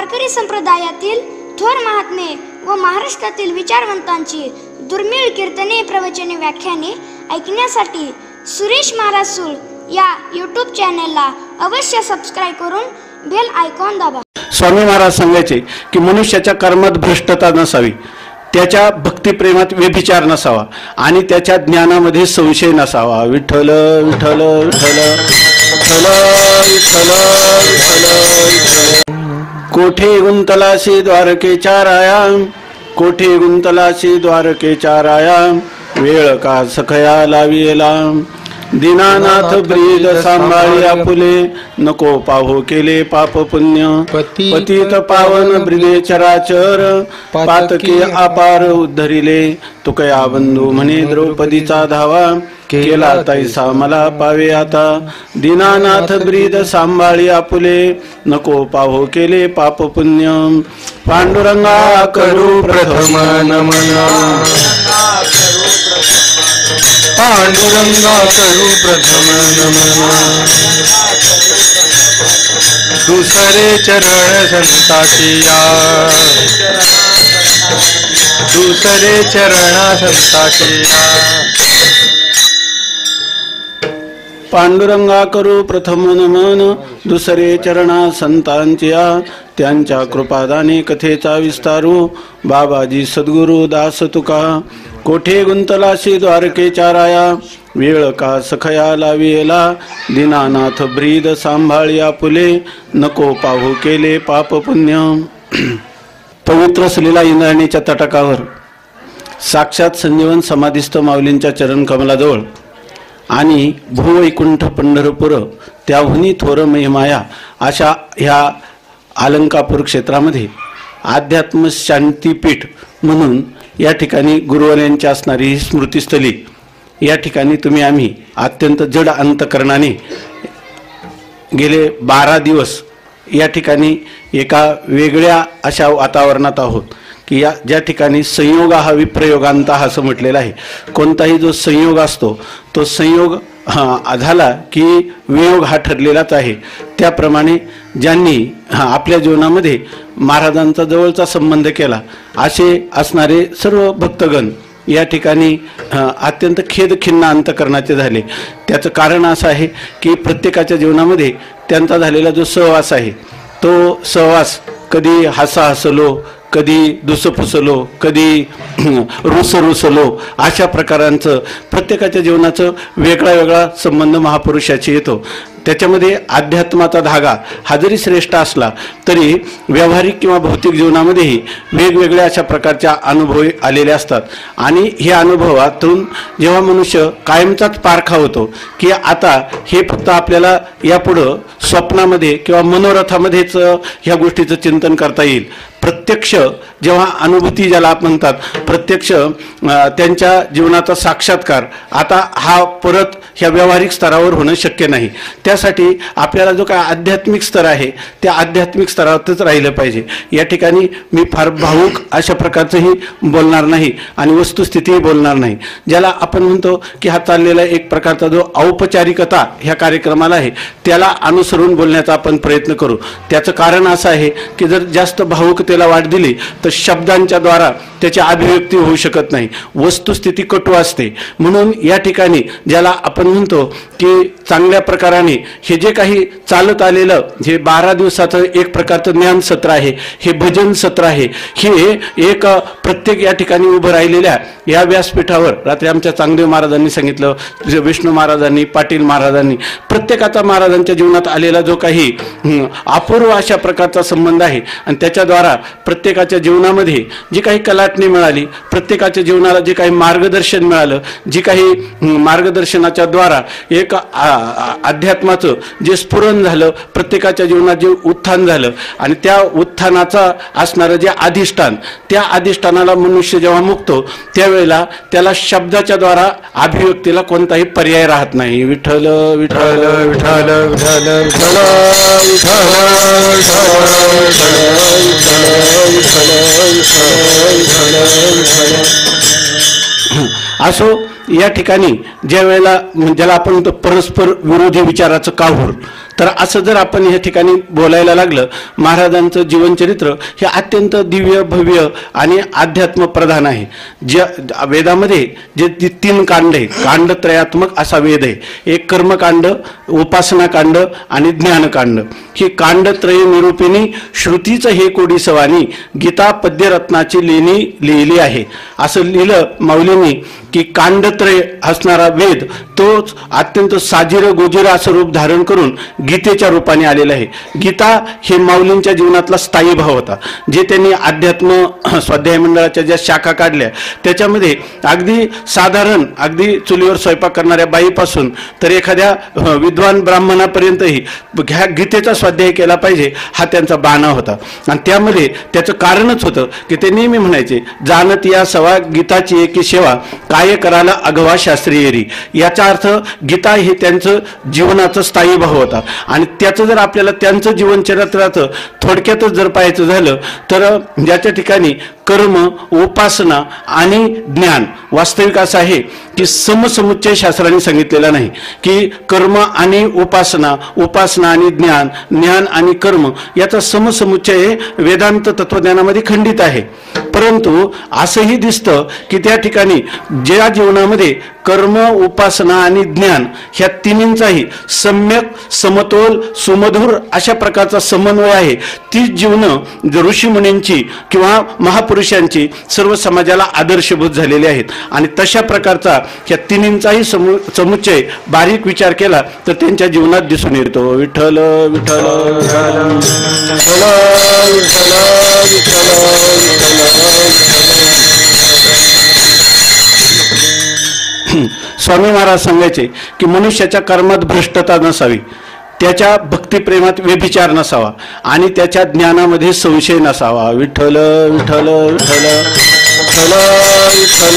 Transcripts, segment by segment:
वारकरी संप्रदायातील थोर महात्मे व महाराष्ट्रातील विचारवंतांची दुर्मिळ कीर्तने, प्रवचने, व्याख्याने ऐकण्यासाठी सुरेश महाराज सूळ या यूट्यूब चॅनलला अवश्य सबस्क्राईब करून बेल आयकॉन दाबा. स्वामी महाराज सांगायचे की मनुष्याच्या कर्मात भ्रष्टता नसावी, त्याच्या भक्तिप्रेमात व्यभिचार नसावा आणि त्याच्या ज्ञानामध्ये संशय नसावा. विठ्ठल विठ्ठल विठ्ठल विठ्ठल विठ्ठल विठ्ठल. कोठे गुंतलासी द्वारकेच्या राया, कोठे गुंतलासी द्वारकेच्या राया, वेळ का सखया लाविला. दीनानाथ ब्रीद सांभाळी आपुले, नको पाहो केले पाप पुण्य. पतित पावन ब्रीदे चराचर, पातके अपार उद्धरिले. तुकया बंधू म्हणे द्रौपदीचा धावा, केला तैसा मला पावे आता. दीनानाथ ब्रीद सांभाळी आपुले, नको पाहो केले पाप पुण्य. पांडुरंगा करू प्रथम नमन, पांडुरंगा करू प्रथम नमन. दुसरे चरण संताची या, दुसरे चरण संताची या. पांडुरंगा करू प्रथम नमन, दुसरे चरणा संतांच्या. त्यांच्या कृपादाने कथेचा विस्तारू, बाबाजी सद्गुरु दास तुका. कोठे गुंतलाशी द्वारकेच्या राया, वेळ का सखया लाविला. दीनानाथ ब्रीद सांभाळी आपुले, नको पाहू केले पाप पुण्य. पवित्र सलीला इंद्रायणीच्या तटाकावर साक्षात संजीवन समाधिस्थ माऊलींच्या चरण कमलाजवळ आणि भूवैकुंठ पंढरपूर त्याहुनी थोर महिमाया अशा ह्या अलंकापूर क्षेत्रामध्ये आध्यात्म शांतीपीठ म्हणून या ठिकाणी गुरुवर्यांची असणारी ही स्मृतिस्थली. या ठिकाणी तुम्ही आम्ही अत्यंत जड अंतकरणाने गेले 12 दिवस या ठिकाणी एका वेगळ्या अशा वातावरणात आहोत की या ज्या ठिकाणी संयोग हा विप्रयोगांत असं म्हटलेलं आहे. कोणताही जो संयोग असतो तो संयोग झाला की वियोग हा ठरलेलाच आहे. त्याप्रमाणे ज्यांनी आपल्या जीवनामध्ये महाराजांचा जवळचा संबंध केला असे असणारे सर्व भक्तगण या ठिकाणी अत्यंत खेदखिन्न अंतकरणाचे झाले. त्याचं कारण असं आहे की प्रत्येकाच्या जीवनामध्ये त्यांचा झालेला जो सहवास आहे तो सहवास कधी हसलो, कधी दुसफुसलो, कधी रुसलो, अशा प्रकारांचं प्रत्येकाच्या जीवनाचं वेगळा वेगळा संबंध महापुरुषाशी येतो. त्याच्यामध्ये अध्यात्माचा धागा हा जरी श्रेष्ठ असला तरी व्यावहारिक किंवा भौतिक जीवनामध्येही वेगवेगळ्या अशा प्रकारच्या अनुभव आलेले असतात. आणि हे अनुभवातून जेव्हा मनुष्य कायमचाच पारखा होतो की आता हे फक्त आपल्याला यापुढं स्वप्नामध्ये किंवा मनोरथामध्येच ह्या गोष्टीचं चिंतन करता येईल. प्रत्यक्ष जेव्हा अनुभूती ज्याला आपण म्हणतात, प्रत्यक्ष त्यांच्या जीवनाचा साक्षात्कार आता हा परत ह्या व्यावहारिक स्तरावर होणं शक्य नाही. त्यासाठी आपल्याला जो काय आध्यात्मिक स्तर आहे त्या आध्यात्मिक स्तरावरच राहिलं पाहिजे. या ठिकाणी मी फार भावुक अशा प्रकारचंही बोलणार नाही आणि वस्तुस्थितीही बोलणार नाही. ज्याला आपण म्हणतो की हा चाललेला एक प्रकारचा जो औपचारिकता ह्या कार्यक्रमाला आहे त्याला अनुसरून बोलण्याचा आपण प्रयत्न करू. त्याचं कारण असं आहे की जर जास्त भावुकतेला वाढ दिली तर शब्दांच्या द्वारा त्याची अभिव्यक्ती होऊ शकत नाही. वस्तुस्थिती कटू असते. म्हणून या ठिकाणी ज्याला आपण म्हणतो की चांगल्या प्रकाराने हे जे काही चालत आलेलं जे 12 दिवसाचं एक प्रकारचं ज्ञान सत्र आहे, हे भजन सत्र आहे, हे एक प्रत्येक या ठिकाणी उभं राहिलेल्या या व्यासपीठावर रात्री आमच्या चांगदेव महाराजांनी सांगितलं, विष्णू महाराजांनी, पाटील महाराजांनी, प्रत्येकाचा महाराजांच्या जीवनात आलेला जो काही अपूर्व अशा प्रकारचा संबंध आहे आणि त्याच्याद्वारा प्रत्येकाच्या जीवनामध्ये जी काही कलाटणी मिळाली, प्रत्येकाच्या जीवनाला जे काही मार्गदर्शन मिळालं, जी काही मार्गदर्शनाच्या द्वारा एक अध्यात्माचं जे स्फुरण झालं, प्रत्येकाच्या जीवनात जे उत्थान झालं आणि त्या उत्थानाचा असणारं जे अधिष्ठान, त्या अधिष्ठानाला मनुष्य जेव्हा मुक्तो त्यावेळेला त्याला शब्दाच्या द्वारा अभिव्यक्तीला कोणताही पर्याय राहत नाही. विठ्ठल विठ्ठल विठ्ठल विठ्ठल विठ्ठल असो. या ठिकाणी ज्या वेळेला ज्याला आपण म्हणतो परस्पर विरोधी विचाराचं काहूर, तर असं जर आपण या ठिकाणी बोलायला लागलं, महाराजांचं जीवनचरित्र हे अत्यंत दिव्य भव्य आणि अध्यात्म प्रधान आहे. ज्या वेदामध्ये जे 3 कांड आहे, कांडत्रयात्मक असा वेद आहे. एक कर्मकांड, उपासनाकांड आणि ज्ञानकांड. ही कांडत्रय निरूपिणी श्रुतीचं हे कोडीसवानी गीता पद्यरत्नाची लेणी लिहिली आहे. असं लिहिलं माऊलींनी की कांडत्रय असणारा वेद तोच अत्यंत साजिर गोजिर असं रूप धारण करून गीतेच्या रूपाने आलेलं आहे. गीता हे माऊलींच्या जीवनातला स्थायी भाव होता. जे त्यांनी अध्यात्म स्वाध्याय मंडळाच्या ज्या शाखा काढल्या त्याच्यामध्ये अगदी साधारण अगदी चुलीवर स्वयंपाक करणाऱ्या बाईपासून तर एखाद्या विद्वान ब्राह्मणापर्यंतही ह्या गीतेचा स्वाध्याय केला पाहिजे हा त्यांचा बाणा होता. आणि त्यामध्ये त्याचं कारणच होतं की ते नेहमी म्हणायचे, जानत या सवा गीताची एकी सेवा काय करायला अगवा शास्त्रीयरी. याचा अर्थ गीता हे त्यांचं जीवनाचं स्थायी भाव होता. आणि त्याचं जर आपल्याला त्यांचं जीवनचरित्राचं थोडक्यातच जर पाहायचं झालं तर ज्याच्या ठिकाणी कर्म, उपासना आणि ज्ञान वास्तविक असं आहे की समसमुच्चय शास्त्राने सांगितलेला नाही की कर्म आणि उपासना, उपासना आणि ज्ञान, ज्ञान आणि कर्म याचा समसमुच्चय वेदांत तत्वज्ञानामध्ये खंडित आहे. परंतु असंही दिसतं की त्या ठिकाणी ज्या जीवनामध्ये कर्म, उपासना आणि ज्ञान ह्या तिन्हींचाही सम्यक समतोल सुमधुर अशा प्रकारचा समन्वय आहे, ती जीवनं ऋषीमुनींची किंवा महापुरुषांची सर्व समाजाला आदर्शभूत झालेली आहेत. आणि तशा प्रकारचा ह्या तिन्हींचाही समुच्चय बारीक विचार केला तर त्यांच्या जीवनात दिसून येतो. विठ्ठल विठ्ठल स्वामी महाराज सांगायचे की मनुष्याच्या कर्मात भ्रष्टता नसावी, त्याच्या भक्तिप्रेमात व्यभिचार नसावा आणि त्याच्या ज्ञानामध्ये संशय नसावा. विठ्ठल विठ्ठल विठ्ठल विठ्ठल विठ्ठल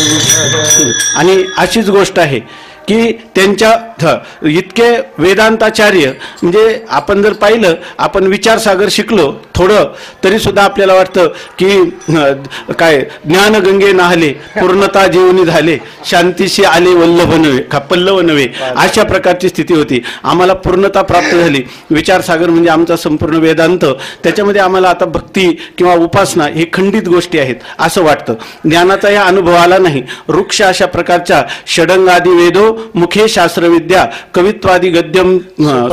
विठ्ठल. आणि अशीच गोष्ट आहे की त्यांच्या इतके वेदांताचार्य म्हणजे आपण जर पाहिलं, आपण विचारसागर शिकलो थोडं तरी सुद्धा आपल्याला वाटतं की काय ज्ञानगंगे नाहले पूर्णता जीवनी झाले, शांतीशी आले वल्लभ नव्हे का पल्लव नव्हे, अशा प्रकारची स्थिती होती. आम्हाला पूर्णता प्राप्त झाली. विचारसागर म्हणजे आमचा संपूर्ण वेदांत, त्याच्यामध्ये आम्हाला आता भक्ती किंवा उपासना हे खंडित गोष्टी आहेत असं वाटतं. ज्ञानाचा या अनुभव आला नाही. वृक्ष अशा प्रकारच्या षडंगादी वेदो मुखे शास्त्रविद्या कवित्वादी गद्यम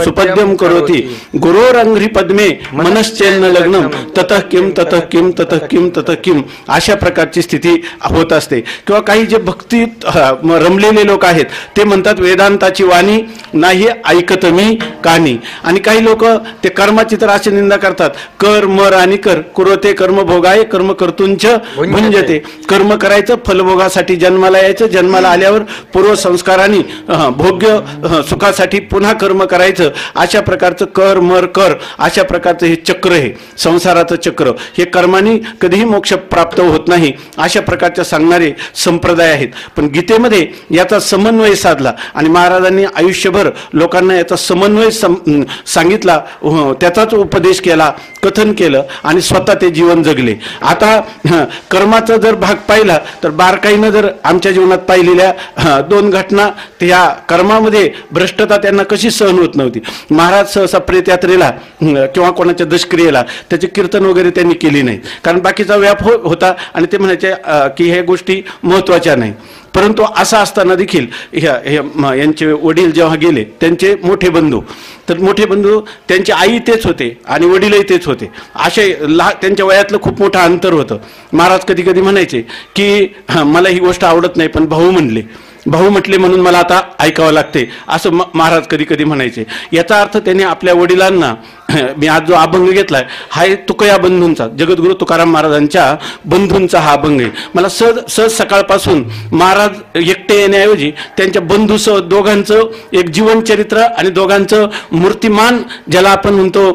सुपद्यम करोती गुरोरंघ्री पद्मे मनश्चेन्न लग्नम ततः किम ततः किम ततः किम ततः किम, अशा प्रकारची स्थिती होत असते. किंवा काही जे भक्तीत रमलेले लोक आहेत ते म्हणतात वेदांताची वाणी नाही ऐकत मी कानी. आणि काही लोक ते कर्माची तर अशी निंदा करतात, कर मर आणि कर कुरते कर्म भोगाय कर्म कर्तुंच भुंजते. कर्म करायचं, फलभोगासाठी जन्माला यायचं, जन्माला आल्यावर पूर्वसंस्काराने भोग्य सुखासाठी पुन्हा कर्म करायचं, अशा प्रकारचं कर मर कर अशा प्रकारचं हे चक्र आहे, संसाराचं चक्र. हे कर्माने कधीही मोक्ष प्राप्त होत नाही अशा प्रकारच्या सांगणारे संप्रदाय आहेत. पण गीतेमध्ये याचा समन्वय साधला आणि महाराजांनी आयुष्यभर लोकांना याचा समन्वय सांगितला, त्याचाच उपदेश केला, कथन केलं आणि स्वतः ते जीवन जगले. आता कर्माचा जर भाग पाहिला तर बारकाईनं जर आमच्या जीवनात पाहिलेल्या 2 घटना, त्या कर्मामध्ये भ्रष्टता त्यांना कशी सहन होत नव्हती. महाराज सहसा प्रेतयात्रेला किंवा कोणाच्या दशक्रियेला त्याचे कीर्तन वगैरे त्यांनी केली नाही, कारण बाकीचा व्याप होता आणि ते म्हणायचे की ह्या गोष्टी महत्त्वाच्या नाही. परंतु असं असताना देखील यांचे वडील जेव्हा गेले, त्यांचे मोठे बंधू, तर मोठे बंधू त्यांची आई तेच होते आणि वडीलही तेच होते, असे त्यांच्या वयातलं खूप मोठं अंतर होतं. महाराज कधी कधी म्हणायचे की मला ही गोष्ट आवडत नाही पण भाऊ म्हटले म्हणून मला आता ऐकावं लागते, असं महाराज कधी कधी म्हणायचे. याचा अर्थ त्यांनी आपल्या वडिलांना, मी आज जो अभंग घेतलाय हा तुकया बंधूंचा, जगद्गुरु तुकाराम महाराजांच्या बंधूंचा हा अभंग आहे. मला सहज सकाळपासून महाराज एकटे येण्याऐवजी त्यांच्या बंधूसह दोघांचं एक जीवनचरित्र आणि दोघांचं मूर्तिमान, ज्याला आपण म्हणतो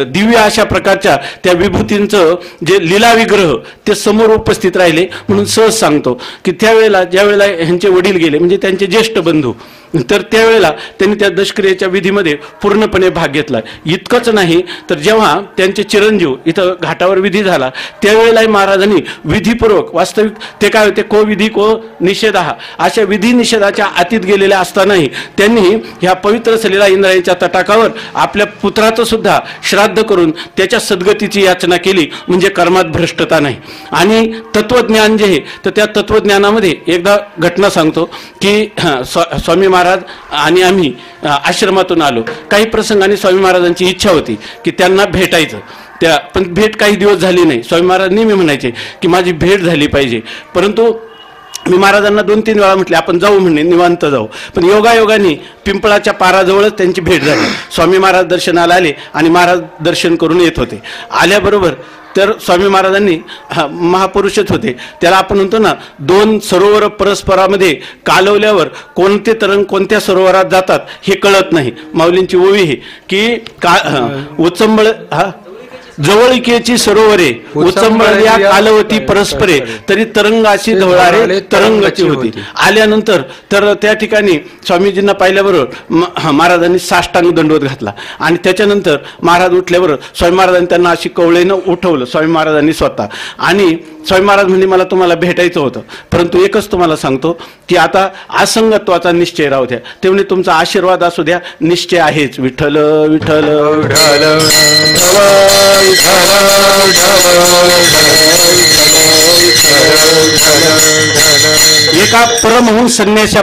दिव्य अशा प्रकारच्या त्या विभूतींचं जे लीला विग्रह ते समोर उपस्थित राहिले. म्हणून सहज सांगतो की त्यावेळेला ज्यावेळेला ह्यांचे वडील गेले, म्हणजे त्यांचे ज्येष्ठ बंधू तर त्यावेळेला त्यांनी त्या दशक्रियेच्या विधीमध्ये पूर्णपणे भाग घेतला. इतकंच नाही तर जेव्हा त्यांचे चिरंजीव इथं घाटावर विधी झाला त्यावेळेलाही महाराजांनी विधीपूर्वक, वास्तविक ते काय होते, को विधी को निषेधा, अशा विधी निषेधाच्या अतीत गेलेल्या असतानाही त्यांनी ह्या पवित्र सलीला इंद्रायणीच्या तटाकावर आपल्या पुत्राचं सुद्धा श्राद्ध करून त्याच्या सद्गतीची याचना केली. म्हणजे कर्मात भ्रष्टता नाही. आणि तत्वज्ञान जे आहे तर त्या तत्वज्ञानामध्ये एकदा घटना सांगतो की स्वामी महाराज आणि आम्ही आश्रमातून आलो. काही प्रसंगाने स्वामी महाराजांची इच्छा होती की त्यांना भेटायचं. पण भेट काही दिवस झाली नाही. स्वामी महाराज नेहमी म्हणायचे की माझी भेट झाली पाहिजे. परंतु मी महाराजांना 2-3 वेळा म्हटले आपण जाऊ, म्हणणे निवांत जाऊ. पण योगायोगाने पिंपळाच्या पाराजवळच त्यांची भेट झाली. स्वामी महाराज दर्शनाला आले आणि महाराज दर्शन करून येत होते. आल्याबरोबर तर स्वामी महाराजांनी, महापुरुषच होते, त्याला आपण म्हणतो ना 2 सरोवर परस्परामध्ये कालवल्यावर कोणते तरंग कोणत्या सरोवरात जातात हे कळत नाही. माऊलींची ओवी आहे की उचंबळ जवळिकेची सरोवरे उचंबळ या कालवती परस्परे तरी तरंगाशी ढवळारे तरंगाची होती. आल्यानंतर तर त्या ठिकाणी स्वामीजींना पाहिल्याबरोबर महाराजांनी साष्टांग दंडवत घातला आणि त्याच्यानंतर महाराज उठल्याबरोबर स्वामी महाराजांनी त्यांना अशी कवळेनं उठवलं, स्वामी महाराजांनी स्वतः. आणि स्वामी महाराज म्हणजे मला तुम्हाला भेटायचं होतं, परंतु एकच तुम्हाला सांगतो की आता असंगत्वाचा निश्चय राहू द्या. ते म्हणजे तुमचा आशीर्वाद असू द्या, निश्चय आहेच. विठ्ठल विठ्ठल एका परमहंस संन्यासा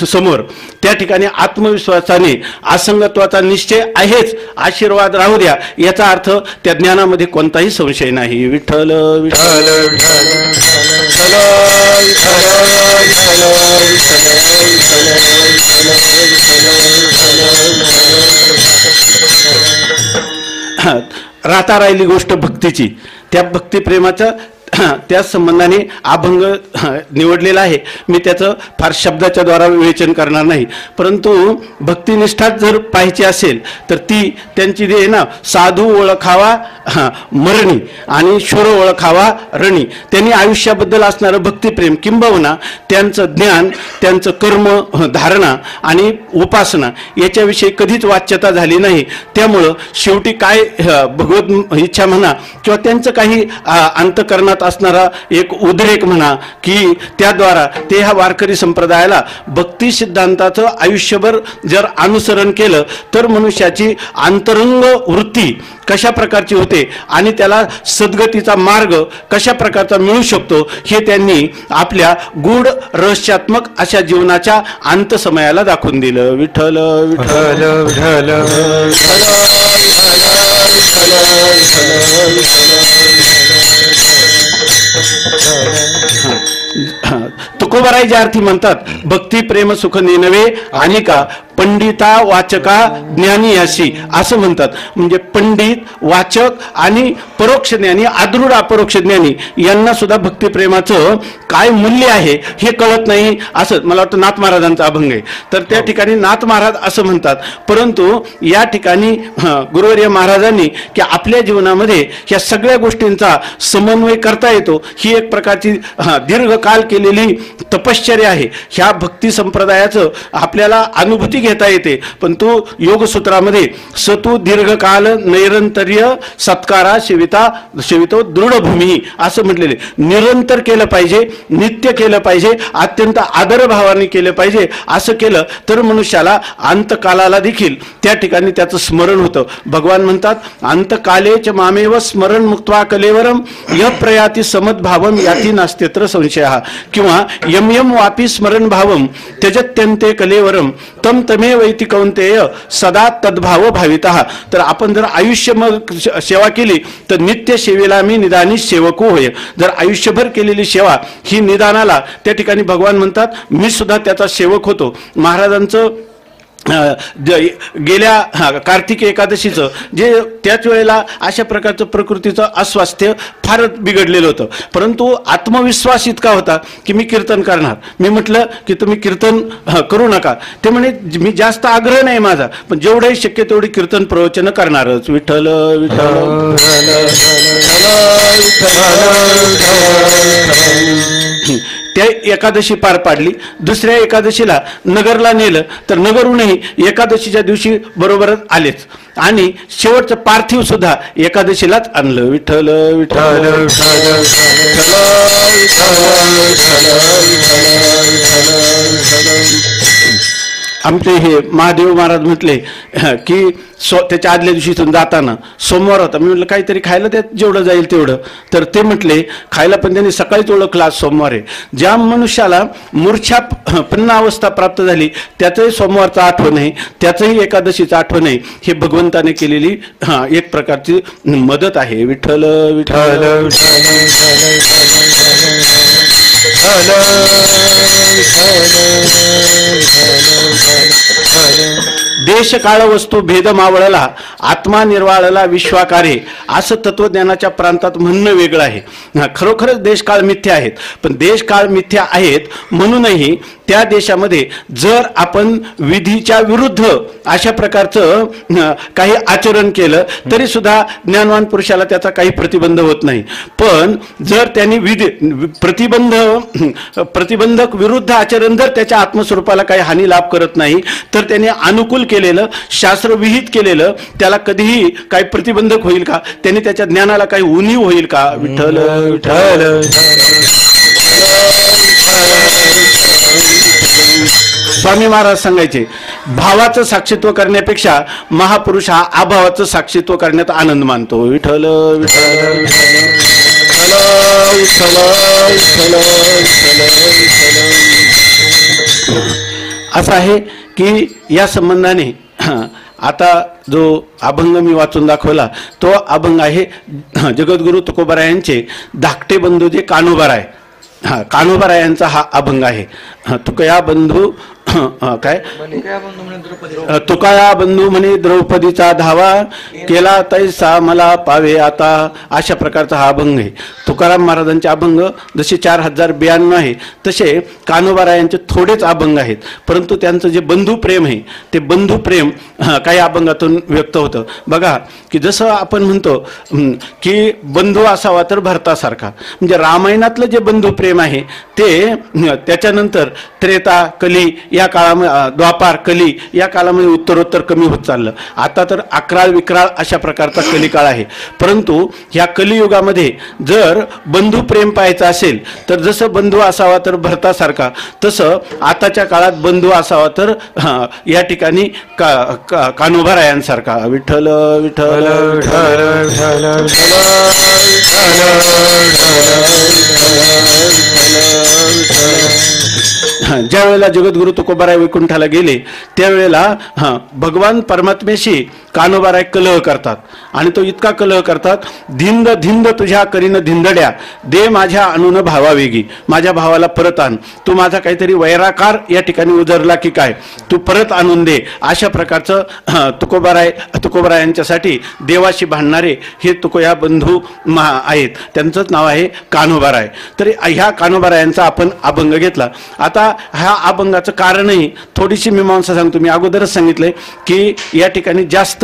समोर त्या ठिकाणी आत्मविश्वासाने असंगत्वाचा निश्चय आहेच, आशीर्वाद राहू द्या, याचा अर्थ त्या ज्ञानामध्ये कोणताही संशय नाही. विठ्ठल विठ्ठल राहता राहिली गोष्ट भक्तीची. त्या भक्तिप्रेमाचा त्या संबंधाने अभंग निवडलेला आहे. मी त्याचं फार शब्दाच्या द्वारा विवेचन करणार नाही, परंतु भक्तिनिष्ठात जर पाहायची असेल तर ती त्यांची जे आहे ना, साधू ओळखावा मरणी आणि शूर ओळखावा रणी. त्यांनी आयुष्याबद्दल असणारं भक्तिप्रेम किंबहुना त्यांचं ज्ञान, त्यांचं कर्म धारणा आणि उपासना याच्याविषयी कधीच वाच्यता झाली नाही. त्यामुळं शेवटी काय भगवत इच्छा म्हणा किंवा त्यांचं काही अंतकरणात असणारा एक उद्रेक म्हणा की त्याद्वारा ते ह्या वारकरी संप्रदायाला भक्ती सिद्धांताचं आयुष्यभर जर अनुसरण केलं तर मनुष्याची अंतरंग वृत्ती कशा प्रकारची होते आणि त्याला सद्गतीचा मार्ग कशा प्रकारचा मिळू शकतो हे त्यांनी आपल्या गूढ रहस्यात्मक अशा जीवनाच्या अंतसमयाला दाखवून दिलं. विठ्ठल विठ्ठल विठ्ठल तुकोबाराय ज्या अर्थी म्हणतात, भक्ती प्रेम सुख नेनवे आणि का पंडिता वाचका ज्ञानी अशी, असं म्हणतात. म्हणजे पंडित, वाचक आणि परोक्ष ज्ञानी, आदृढ अपरोक्ष ज्ञानी यांना सुद्धा भक्तिप्रेमाचं काय मूल्य आहे हे कळत नाही, असं मला वाटतं नाथ महाराजांचा अभंग आहे. तर त्या ठिकाणी नाथ महाराज असं म्हणतात. परंतु या ठिकाणी गुरुवर्य महाराजांनी की आपल्या जीवनामध्ये या सगळ्या गोष्टींचा समन्वय करता येतो, ही एक प्रकारची दीर्घकाल केलेली तपश्चर्या आहे. ह्या भक्ती संप्रदायाचं आपल्याला अनुभूती घेता येते. पण तो योगसूत्रामध्ये सतू दीर्घकाल नैरंतर्य सत्कारा सेवितो दृढभूमी असं म्हटलेले. निरंतर केलं पाहिजे, नित्य केलं पाहिजे, अत्यंत आदरभावाने केलं पाहिजे. असं केलं तर मनुष्याला अंतकालाला देखील त्या ठिकाणी त्याचं स्मरण होतं. भगवान म्हणतात, अंतकालेच मामेव स्मरण मुक्त्वा कलेवरम य प्रयाती समद्भावम याती नास्त्यत्र संशयः, किंवा यम यम वापी स्मरण भावम त्यजत्यन्ते कलेवरम तम तमे वैति कौंतेय सदा तद्भाव भावितः. तर आपण जर आयुष्य सेवा केली तर नित्य सेवेला मी निदानी सेवको होय. जर आयुष्यभर केलेली सेवा ही निदानाला त्या ठिकाणी भगवान म्हणतात मी सुद्धा त्याचा सेवक होतो. महाराजांचं गेल्या कार्तिक एकादशीचं जे त्याच वेळेला अशा प्रकारचं प्रकृतीचं अस्वास्थ्य फारच बिघडलेलं होतं, परंतु आत्मविश्वास इतका होता की मी कीर्तन करणार. मी म्हटलं की तुम्ही कीर्तन करू नका. ते म्हणे मी जास्त आग्रह नाही माझा, पण जेवढंही शक्य तेवढी कीर्तन प्रवचन करणारच. विठ्ठल विठ्ठल त्या एकादशी पार पाडली. दुसऱ्या एकादशीला नगरला नेलं तर नगरहूनही एकादशीच्या दिवशी बरोबरच आलेच आणि शेवटचं पार्थिव सुद्धा एकादशीलाच आणलं. विठ्ठल विठ्ठल आमचे हे महादेव महाराज म्हटले की त्याच्या आदल्या दिवशी इथून जाताना सोमवार होता. मी म्हटलं काहीतरी खायला त्यात जेवढं जाईल तेवढं. तर ते म्हटले खायला पण त्यांनी सकाळीच ओळखला आज सोमवार आहे. ज्या मनुष्याला मूर्छापन्न अवस्था प्राप्त झाली त्याचंही सोमवारचं आठवण आहे, त्याचंही एकादशीचं आठवण आहे. हे भगवंताने केलेली एक प्रकारची मदत आहे. विठ्ठल विठ्ठल देश काळ वस्तू भेद मावळला आत्मा निर्वाळला विश्वाकारे असं तत्वज्ञानाच्या प्रांतात म्हणणं वेगळं आहे. खरोखरच देश काळ मिथ्या आहेत, पण देश काळ मिथ्या आहेत म्हणूनही त्या देशामध्ये जर आपण विधीच्या विरुद्ध अशा प्रकारचं काही आचरण केलं तरी सुद्धा ज्ञानवान पुरुषाला त्याचा काही प्रतिबंध होत नाही. पण जर त्यांनी प्रतिबंधक विरुद्ध आचरण जर त्याच्या आत्मस्वरूपाला काही हानी लाभ करत नाही तर त्याने अनुकूल केलेलं शास्त्रविहित केलेलं त्याला कधीही काही प्रतिबंधक होईल का? त्याने त्याच्या ज्ञानाला काही उणीव होईल का? विठ्ठल विठ्ठल स्वामी महाराज सांगायचे भावाचं साक्षीत्व करण्यापेक्षा महापुरुष हा अभावाचं साक्षीत्व करण्यात आनंद मानतो. विठ्ठल विठ्ठल असं आहे की या संबंधाने आता जो अभंग मी वाचून दाखवला तो अभंग आहे जगद्गुरु तुकोबारायांचे धाकटे बंधू जे कान्होबाराय, कान्होबारायांचा हा अभंग आहे. तुकया बंधू काय तुकाया बंधू म्हणे द्रौपदीचा धावा केला तैसा मला पावे आता, अशा प्रकारचा हा अभंग आहे. तुकाराम महाराजांचे अभंग जसे 4092 आहे तसे कान्होबारायांचे थोडेच अभंग आहेत, परंतु त्यांचं जे बंधू प्रेम आहे ते बंधू प्रेम काही अभंगातून व्यक्त होतं. बघा की जसं आपण म्हणतो की बंधू असावा तर भरतासारखा, म्हणजे रामायणातलं जे बंधू प्रेम आहे ते त्याच्यानंतर त्रेता कली या काळामध्ये द्वापार कली या काळामध्ये उत्तरोत्तर कमी होत चाललं. आता तर अकराळ विक्राळ अशा प्रकारचा कलिकाळ आहे. परंतु ह्या कलियुगामध्ये जर बंधू प्रेम पाहायचं असेल तर जसं बंधू असावा तर भरतासारखा तसं आताच्या काळात बंधू असावा तर या ठिकाणी कान्होबारायांसारखा. विठ्ठल विठ्ठल ज्या वेळेला जगद्गुरु तुकोबाराय वैकुंठाला गेले त्यावेळेला भगवान परमात्म्याशी कान्होबाराय कलह करतात आणि तो इतका कलह करतात, धिंद धिंद तुझ्या करीन धिंदड्या दे माझ्या अनुन भावावेगी, माझ्या भावाला परत आण, तू माझा काहीतरी वैराकार या ठिकाणी उजरला की काय, तू परत आणून दे. अशा प्रकारचं तुकोबारायांच्यासाठी देवाशी भांडणारे हे तुकोया बंधू आहेत, त्यांचंच नाव आहे कान्होबाराय. तर ह्या कान्होबारायांचा आपण अभंग घेतला. आता ह्या अभंगाचं कारणही थोडीशी मीमांसा सांगतो. मी अगोदरच सांगितलंय की या ठिकाणी जास्त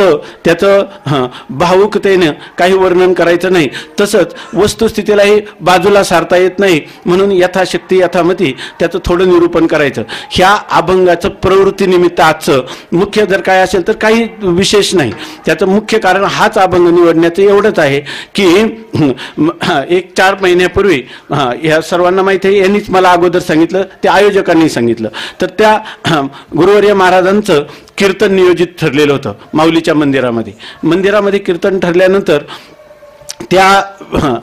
त्याचं भावुकतेनं काही वर्णन करायचं नाही, तसंच वस्तुस्थितीलाही बाजूला सारता येत नाही, म्हणून यथाशक्ती यथामती त्याचं थोडं निरूपण करायचं. ह्या अभंगाचं प्रवृत्तीनिमित्त आजचं मुख्य जर काय असेल तर काही विशेष नाही. त्याचं मुख्य कारण हाच अभंग निवडण्याचं एवढंच आहे की 1-4 महिन्यापूर्वी ह्या सर्वांना माहिती आहे, यांनीच मला अगोदर सांगितलं, त्या आयोजकांनी सांगितलं. तर त्या गुरुवर्य महाराजांचं कीर्तन नियोजित ठरलेलं होतं माऊलीच्या मंदिरामध्ये कीर्तन ठरल्यानंतर त्या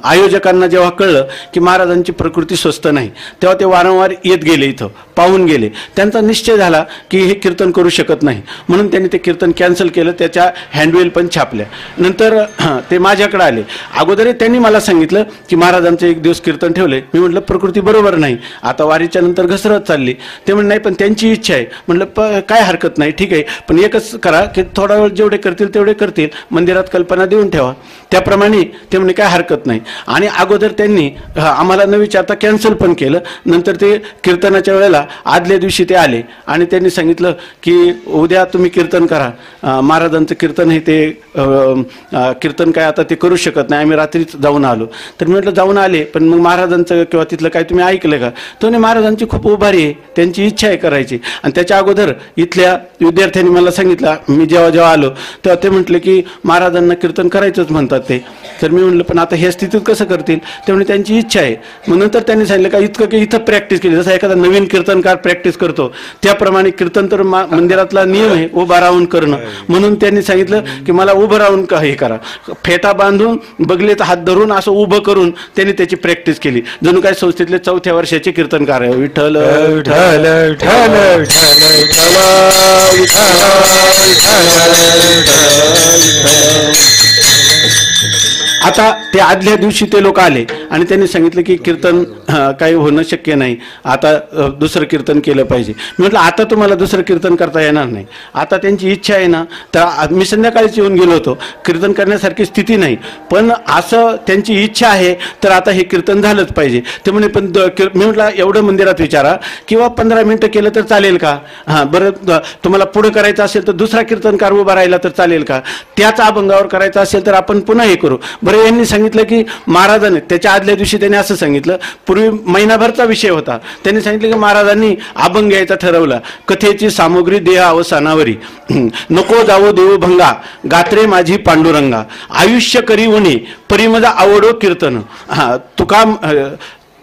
आयोजकांना जेव्हा कळलं की महाराजांची प्रकृती स्वस्थ नाही तेव्हा ते वारंवार येत गेले, इथं पाहून गेले. त्यांचा निश्चय झाला की हे कीर्तन करू शकत नाही, म्हणून त्यांनी ते कीर्तन कॅन्सल केलं. त्याच्या हँडवेल पण छापल्या. नंतर ते माझ्याकडे आले. अगोदर त्यांनी मला सांगितलं की महाराजांचं एक दिवस कीर्तन ठेवले. मी म्हटलं प्रकृती बरोबर नाही, आता वारीच्या नंतर घसरत चालली. ते म्हणून नाही पण त्यांची इच्छा आहे. म्हटलं काय हरकत नाही, ठीक आहे, पण एकच करा की थोडा वेळ जेवढे करतील तेवढे करतील, मंदिरात कल्पना देऊन ठेवा. त्याप्रमाणे ते म्हणे काय हरकत नाही. आणि अगोदर त्यांनी आम्हाला न विचारता कॅन्सल पण केलं. नंतर ते कीर्तनाच्या वेळेला आदल्या दिवशी ते आले आणि त्यांनी सांगितलं की उद्या तुम्ही कीर्तन करा. महाराजांचं कीर्तन हे ते कीर्तन काय आता ते करू शकत नाही, आम्ही रात्रीच जाऊन आलो. तर मी म्हटलं जाऊन आले, पण मग महाराजांचं किंवा तिथलं काय तुम्ही ऐकलं का? तो नाही, महाराजांची खूप उभारी आहे, त्यांची इच्छा आहे करायची. आणि त्याच्या अगोदर इथल्या विद्यार्थ्यांनी मला सांगितलं, मी जेव्हा आलो तेव्हा ते म्हटले की महाराजांना कीर्तन करायचंच म्हणतात ते. तर मी म्हटलं पण आता ह्या स्थितीत कसं करतील? त्यामुळे त्यांची इच्छा आहे. मग नंतर त्यांनी सांगितलं का इतकं की इथं प्रॅक्टिस केली, जसं एखादा नवीन कीर्तनकार प्रॅक्टिस करतो त्याप्रमाणे कीर्तन तर मंदिरातला नियम आहे उभा राहून करणं. म्हणून त्यांनी सांगितलं की मला उभं राहून हे करा, फेटा बांधून बगलेत हात धरून असं उभं करून त्यांनी त्याची प्रॅक्टिस केली. जणू काय संस्थेतले 4थ्या वर्षाचे कीर्तनकार आहे. विठ्ठल विठ्ठल विठ्ठल आता ते आदल्या दिवशी ते लोक आले आणि त्यांनी सांगितलं की कीर्तन काही होणं शक्य नाही, आता दुसरं कीर्तन केलं पाहिजे. मी म्हटलं आता तुम्हाला दुसरं कीर्तन करता येणार नाही, आता त्यांची इच्छा आहे ना. तर मी संध्याकाळीच येऊन गेलो होतो, कीर्तन करण्यासारखी स्थिती नाही, पण असं त्यांची इच्छा आहे तर आता हे कीर्तन झालंच पाहिजे. ते म्हणे पण मी म्हटलं एवढं मंदिरात विचारा किंवा 15 मिनिटं केलं तर चालेल का? हां बरं, तुम्हाला पुढं करायचं असेल तर दुसरा कीर्तनकार उभा राहिला तर चालेल का? त्याच अभंगावर करायचं असेल तर आपण पुन्हा हे करू. बरं, यांनी सांगितलं की महाराजांनी त्याच्या आदल्या दिवशी त्यांनी असं सांगितलं, पूर्वी महिनाभरचा विषय होता, त्यांनी सांगितलं की महाराजांनी अभंग घ्यायचा ठरवला. कथेची सामुग्री देह अवसानावरी, नको जावो देव भंगा, गात्रे माझी पांडुरंगा, आयुष्य करी उणे परिमजा आवडो कीर्तन.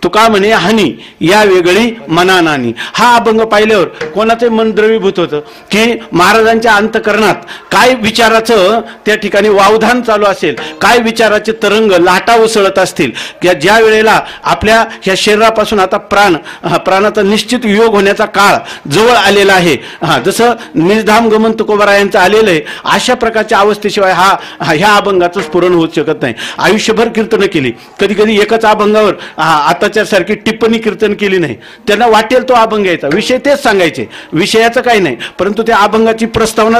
तुका म्हणे हानी या वेगळी मना नानी. हा अभंग पाहिल्यावर कोणाचे मन द्रवीभूत होतं की महाराजांच्या अंतकरणात काय विचाराचं त्या ठिकाणी वावधान चालू असेल, काय विचाराचे तरंग लाटा उसळत असतील. ज्या वेळेला आपल्या ह्या शरीरापासून आता प्राणाचा निश्चित वियोग होण्याचा काळ जवळ आलेला आहे, जसं निजधाम गमन तुकोबारायांचं आलेलं आहे, अशा प्रकारच्या अवस्थेशिवाय ह्या अभंगाचं स्फुरण होऊ शकत नाही. आयुष्यभर कीर्तन केली, कधी कधी एकच अभंगावर आता सारखी टिप्पणी कीर्तन केली नाही. त्यांना वाटेल तो अभंग घ्यायचा, विषय तेच सांगायचे, विषयाचं काही नाही, परंतु त्या अभंगाची प्रस्तावना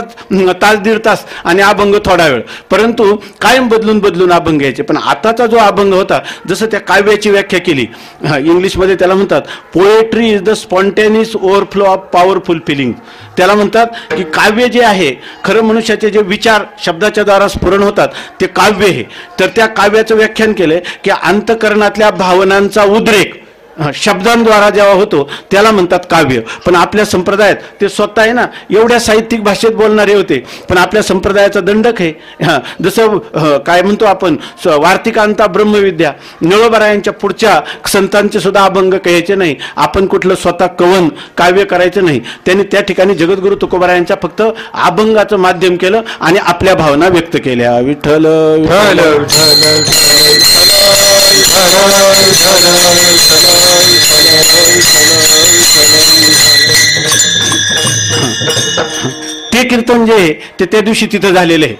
तास दीड तास आणि अभंग थोडा वेळ, परंतु कायम बदलून अभंग घ्यायचे. पण आताचा जो अभंग होता, जसं त्या काव्याची व्याख्या केली, इंग्लिशमध्ये त्याला म्हणतात poetry is the spontaneous overflow of powerful feeling. त्याला म्हणतात की काव्य जे आहे, खरं मनुष्याचे जे विचार शब्दाच्या द्वारा स्फुरण होतात ते काव्य आहे. तर त्या काव्याचं व्याख्यान केलंय की अंतकरणातल्या भावनांचा उद्रेक शब्दांद्वारा जेव्हा होतो त्याला म्हणतात काव्य. पण आपल्या संप्रदायात ते स्वतः आहे ना एवढ्या साहित्यिक भाषेत बोलणारे होते, पण आपल्या संप्रदायाचा दंडक आहे. जसं काय म्हणतो आपण वार्तिकांता ब्रह्मविद्या, निळोबारायांच्या पुढच्या संतांचे सुद्धा अभंग कहायचे नाही, आपण कुठलं स्वतः कवन काव्य करायचं नाही. त्यांनी त्या ठिकाणी जगद्गुरु तुकोबारायांच्या फक्त अभंगाचं माध्यम केलं आणि आपल्या भावना व्यक्त केल्या. विठ्ठल ते कीर्तन जे आहे ते त्या दिवशी तिथं झालेलं आहे.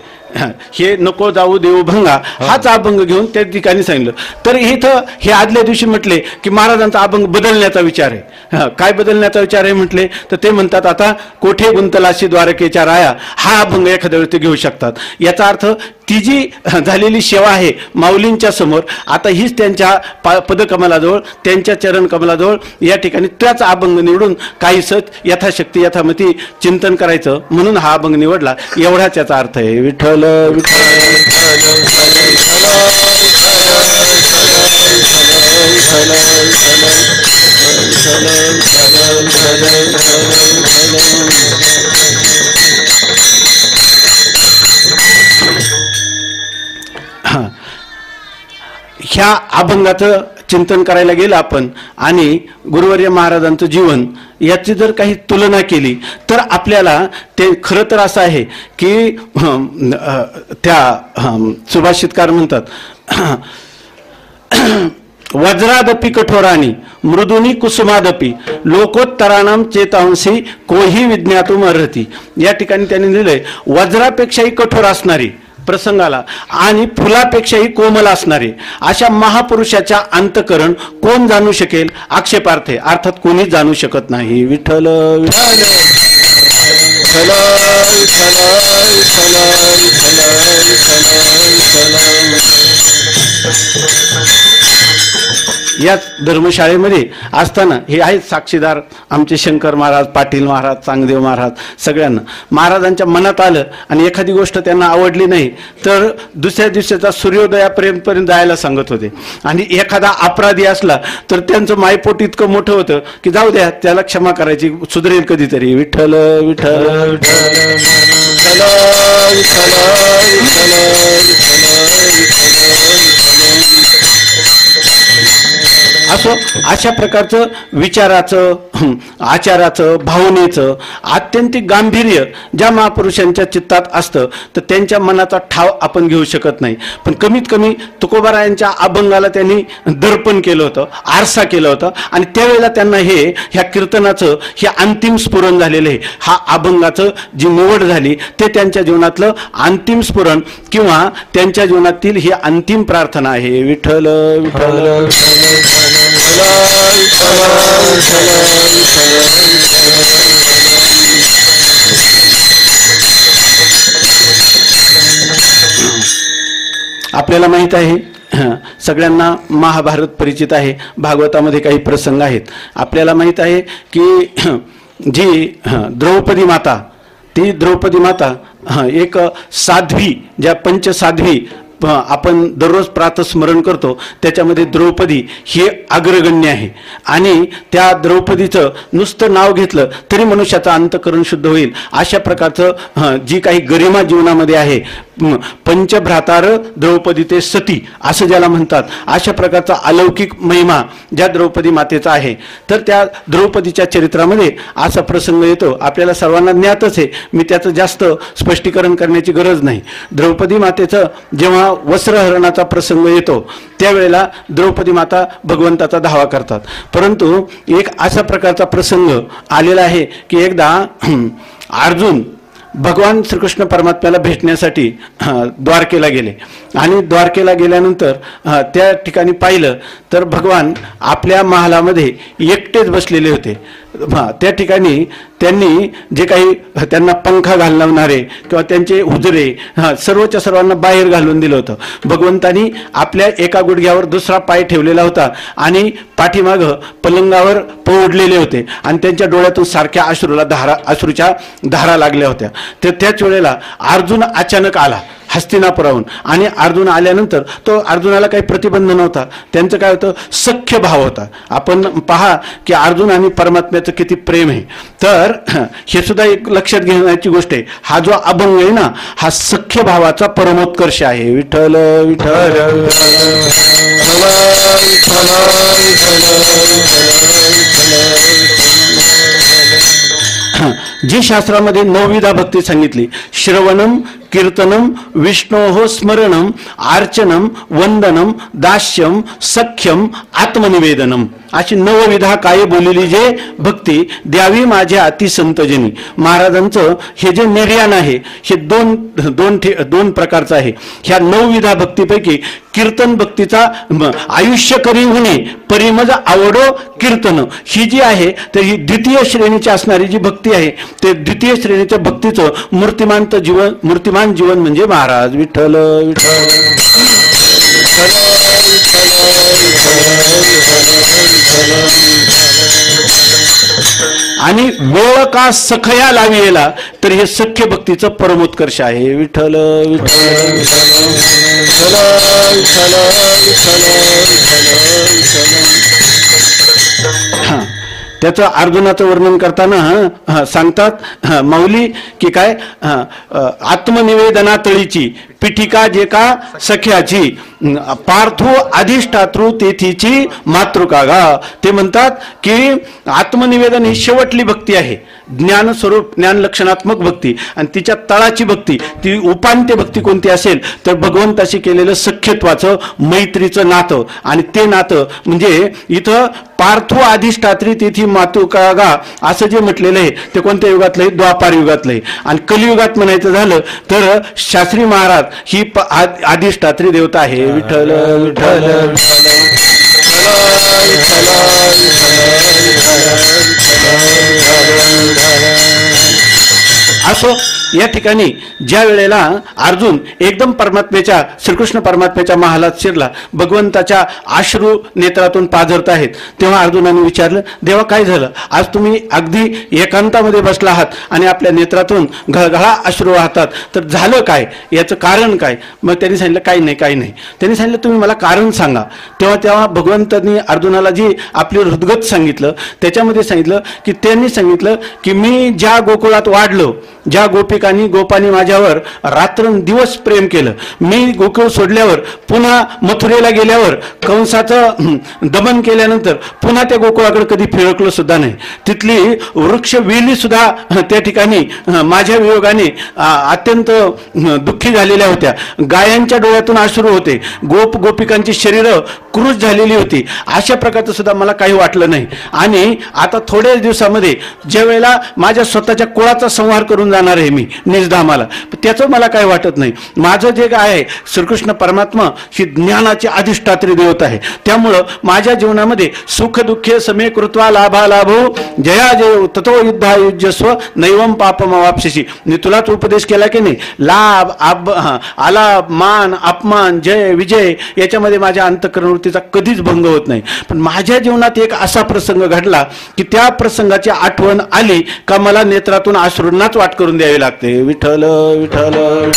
हे नको जाऊ देव भंगा हाच अभंग घेऊन त्या ठिकाणी सांगितलं. तर इथं हे आदल्या दिवशी म्हटले की महाराजांचा अभंग बदलण्याचा विचार आहे. काय बदलण्याचा विचार आहे म्हटले तर ते म्हणतात आता कोठे गुंतलाशी द्वारकेच्या राया हा अभंग एखाद्या वेळी ते घेऊ शकतात. याचा अर्थ ती जी झालेली सेवा आहे माऊलींच्या समोर, आता हीच त्यांच्या पदकमलाजवळ, त्यांच्या चरण कमलाजवळ या ठिकाणी त्याच अभंग निवडून काहीसच यथाशक्ती यथामती चिंतन करायचं म्हणून हा अभंग निवडला, एवढाच याचा अर्थ आहे. विठ्ठल ह्या अभंगाचं चिंतन करायला गेलं आपण आणि गुरुवर्य महाराजांचं जीवन याची जर काही तुलना केली तर आपल्याला ते खरं तर असं आहे की त्या सुभाषितकार म्हणतात वज्रादपि कठोरानी मृदुनी कुसुमादपि लोकोत्तराणाम चेतांसी कोही विज्ञातुम अर्हती. या ठिकाणी त्यांनी लिहिलंय वज्रापेक्षाही कठोर असणारी प्रसंगाला आणि फुलापेक्षाही कोमल असणारे अशा महापुरुषाच्या अंतकरण कोण जाणू शकेल? आक्षेपार्थ आहे, अर्थात कोणी जाणू शकत नाही. विठ्ठल विठ्ठल याच धर्मशाळेमध्ये असताना हे आहेत साक्षीदार आमचे शंकर महाराज, पाटील महाराज, चांगदेव महाराज. सगळ्यांना महाराजांच्या मनात आलं आणि एखादी गोष्ट त्यांना आवडली नाही तर दुसऱ्या दिवसाचा सूर्योदयापर्यंत जायला सांगत होते. आणि एखादा अपराधी असला तर त्यांचं मायपोट इतकं मोठं होतं की जाऊ द्या, त्याला क्षमा करायची, सुधरेल कधीतरी. विठ्ठल विठ्ठल विठ्ठल असो अशा प्रकारचं विचाराचं, आचाराचं, भावनेचं आत्यंतिक गांभीर्य ज्या महापुरुषांच्या चित्तात असतं तर त्यांच्या मनाचा ठाव आपण घेऊ शकत नाही. पण कमीत कमी तुकोबारायांच्या अभंगाला त्यांनी दर्पण केलं होतं, आरसा केलं होतं. आणि त्यावेळेला त्यांना ह्या कीर्तनाचं हे अंतिम स्फुरण झालेलं आहे. हा अभंगाचं जी निवड झाली ते त्यांच्या जीवनातलं अंतिम स्फुरण किंवा त्यांच्या जीवनातील ही अंतिम प्रार्थना आहे. विठ्ठल विठ्ठल आपल्याला माहित आहे, सगळ्यांना महाभारत परिचित आहे. भागवतामध्ये काही प्रसंग आहेत. आपल्याला माहित आहे की जी द्रौपदी माता, ती द्रौपदी माता एक साध्वी, ज्या पंचसाध्वी आपण दररोज प्रातस्मरण करतो त्याच्यामध्ये द्रौपदी ही अग्रगण्य आहे. आणि त्या द्रौपदीचं नुसतं नाव घेतलं तरी मनुष्याचं अंतःकरण शुद्ध होईल अशा प्रकारचं जी काही गरिमा जीवनामध्ये आहे. पंचभ्रातार द्रौपदी ते सती असं ज्याला म्हणतात, अशा प्रकारचा अलौकिक महिमा ज्या द्रौपदी मातेचा आहे. तर त्या द्रौपदीच्या चरित्रामध्ये असा प्रसंग येतो, आपल्याला सर्वांना ज्ञातच आहे, मी त्याचं जास्त स्पष्टीकरण करण्याची गरज नाही. द्रौपदी मातेचं जेव्हा वस्त्रहरणाचा प्रसंग येतो त्यावेळेला द्रौपदी माता भगवंताचा धावा करतात. परंतु एक अशा प्रकारचा प्रसंग आलेला आहे की एकदा अर्जुन भगवान श्रीकृष्ण परमात्म्याला भेटण्यासाठी द्वारकेला गेले. आणि द्वारकेला गेल्यानंतर त्या ठिकाणी पाहिलं तर भगवान आपल्या महालामध्ये एकटेच बसलेले होते. त्या ठिकाणी त्यांनी जे काही त्यांना पंखा घालणारे किंवा त्यांचे हुजरे सर्वच्या सर्वांना बाहेर घालून दिलं होतं. भगवंतानी आपल्या एका गुडघ्यावर दुसरा पाय ठेवलेला होता आणि पाठीमागं पलंगावर पोडलेले होते आणि त्यांच्या डोळ्यातून सारख्या अश्रूच्या धारा लागल्या होत्या. तर त्याच वेळेला अर्जुन अचानक आला हस्तिनापुराहून. आणि अर्जुन आल्यानंतर तो अर्जुनाला काही प्रतिबंध नव्हता, त्यांचं काय होतं, सख्य भाव होता. आपण पहा की अर्जुन आणि परमात्म्याचं किती प्रेम आहे. तर हे सुद्धा एक लक्षात घेण्याची गोष्ट आहे. हा जो अभंग आहे ना, हा सख्य भावाचा परमोत्कर्ष आहे. विठ्ठल विठ्ठल जी शास्त्रामध्ये 9विधा भक्ती सांगितली, श्रवणम, कीर्तनम, विष्णोः स्मरणम, अर्चनम, वंदनम, दास्यम, सख्यम, आत्मनिवेदनम, अशी 9विधा काय बोललेली जे भक्ती द्यावी माझ्या अतिसंतजनी. महाराजांचं हे जे निर्याण आहे हे दोन प्रकारचं आहे. ह्या 9विधा भक्तीपैकी कीर्तन भक्तीचा आयुष्य करी होणे परिमज आवडो कीर्तन ही जी आहे तर ही द्वितीय श्रेणीची असणारी जी भक्ती आहे ते द्वितीय श्रेणीच्या भक्तीचं मूर्तिमान जीवन म्हणजे महाराज. विठ्ठल विठ्ठल आणि वेळ का सखया लाविला तर हे सख्य भक्तीचं परमोत्कर्ष आहे. विठ्ठल विठ्ठल त्याचं अर्जुनाचं वर्णन करताना सांगतात माऊली की काय, आत्मनिवेदना तळीची पिठिका जे का सख्याची, पार्थो अधिष्ठातृ तेथीची मातृका गा. ते म्हणतात की आत्मनिवेदन ही शेवटली भक्ती आहे, ज्ञानस्वरूप ज्ञान लक्षणात्मक भक्ती. आणि तिच्या तळाची भक्ती, ती उपांत्य भक्ती कोणती असेल तर भगवंताशी केलेलं सख्यत्वाचं मैत्रीचं नातं. आणि ते नातं म्हणजे इथं पार्थो अधिष्ठात्री तेथी मातृका गा असं जे म्हटलेलं आहे ते कोणत्या युगातलं आहे, द्वापार युगातलं आहे. आणि कलियुगात म्हणायचं झालं तर शास्त्री महाराज ही अधिष्ठात्री देवता आहे. विठ्ठल विठ्ठल असो या ठिकाणी ज्या वेळेला अर्जुन एकदम परमात्म्याच्या श्रीकृष्ण परमात्म्याच्या महालात शिरला, भगवंताच्या अश्रू नेत्रातून पाझरत आहेत, तेव्हा अर्जुनाने विचारलं, देवा काय झालं? आज तुम्ही अगदी एकांतामध्ये बसला आहात आणि आपल्या नेत्रातून घळघळा अश्रू वाहतात, तर झालं काय? याचं कारण काय? मग त्यांनी सांगितलं काही नाही, काही नाही. त्यांनी सांगितलं तुम्ही मला कारण सांगा. तेव्हा भगवंतांनी अर्जुनाला जी आपली हृदगत सांगितलं त्याच्यामध्ये सांगितलं की त्यांनी सांगितलं की मी ज्या गोकुळात वाढलो, ज्या गोपांनी माझ्यावर रात्रंदिवस प्रेम केलं, मी गोकुळ सोडल्यावर पुन्हा मथुरेला गेल्यावर कंसाचं दमन केल्यानंतर पुन्हा त्या गोकुळाकडे कधी फिरकलो सुद्धा नाही. तिथली वृक्ष वेली सुद्धा त्या ठिकाणी माझ्या वियोगाने अत्यंत दुःखी झालेल्या होत्या. गायांच्या डोळ्यातून अश्रू होते, गोपिकांची शरीरं क्रूश झालेली होती. अशा प्रकारचं सुद्धा मला काही वाटलं नाही. आणि आता थोड्याच दिवसामध्ये ज्या वेळेला माझ्या स्वतःच्या कुळाचा संहार करून जाणार आहे मी निजधामाला, त्याचं मला काही वाटत नाही. माझं जे काय आहे श्रीकृष्ण परमात्मा ही ज्ञानाची अधिष्ठात्री देवता आहे. त्यामुळं माझ्या जीवनामध्ये सुख दुःखे समे कृत्वा लाभालाभो जया जय ततो युद्धा युज्यस्व नैवम पापम वापशिशी. मी तुलाच उपदेश केला की नाही, लाभ आलाभ मान अपमान जय विजय याच्यामध्ये माझ्या अंतःकरणवृत्तीचा कधीच भंग होत नाही. पण माझ्या जीवनात एक असा प्रसंग घडला की त्या प्रसंगाची आठवण आली का मला नेत्रातून अश्रूंनाच वाट करून द्यावी लागते. विठ्ठल विठ्ठल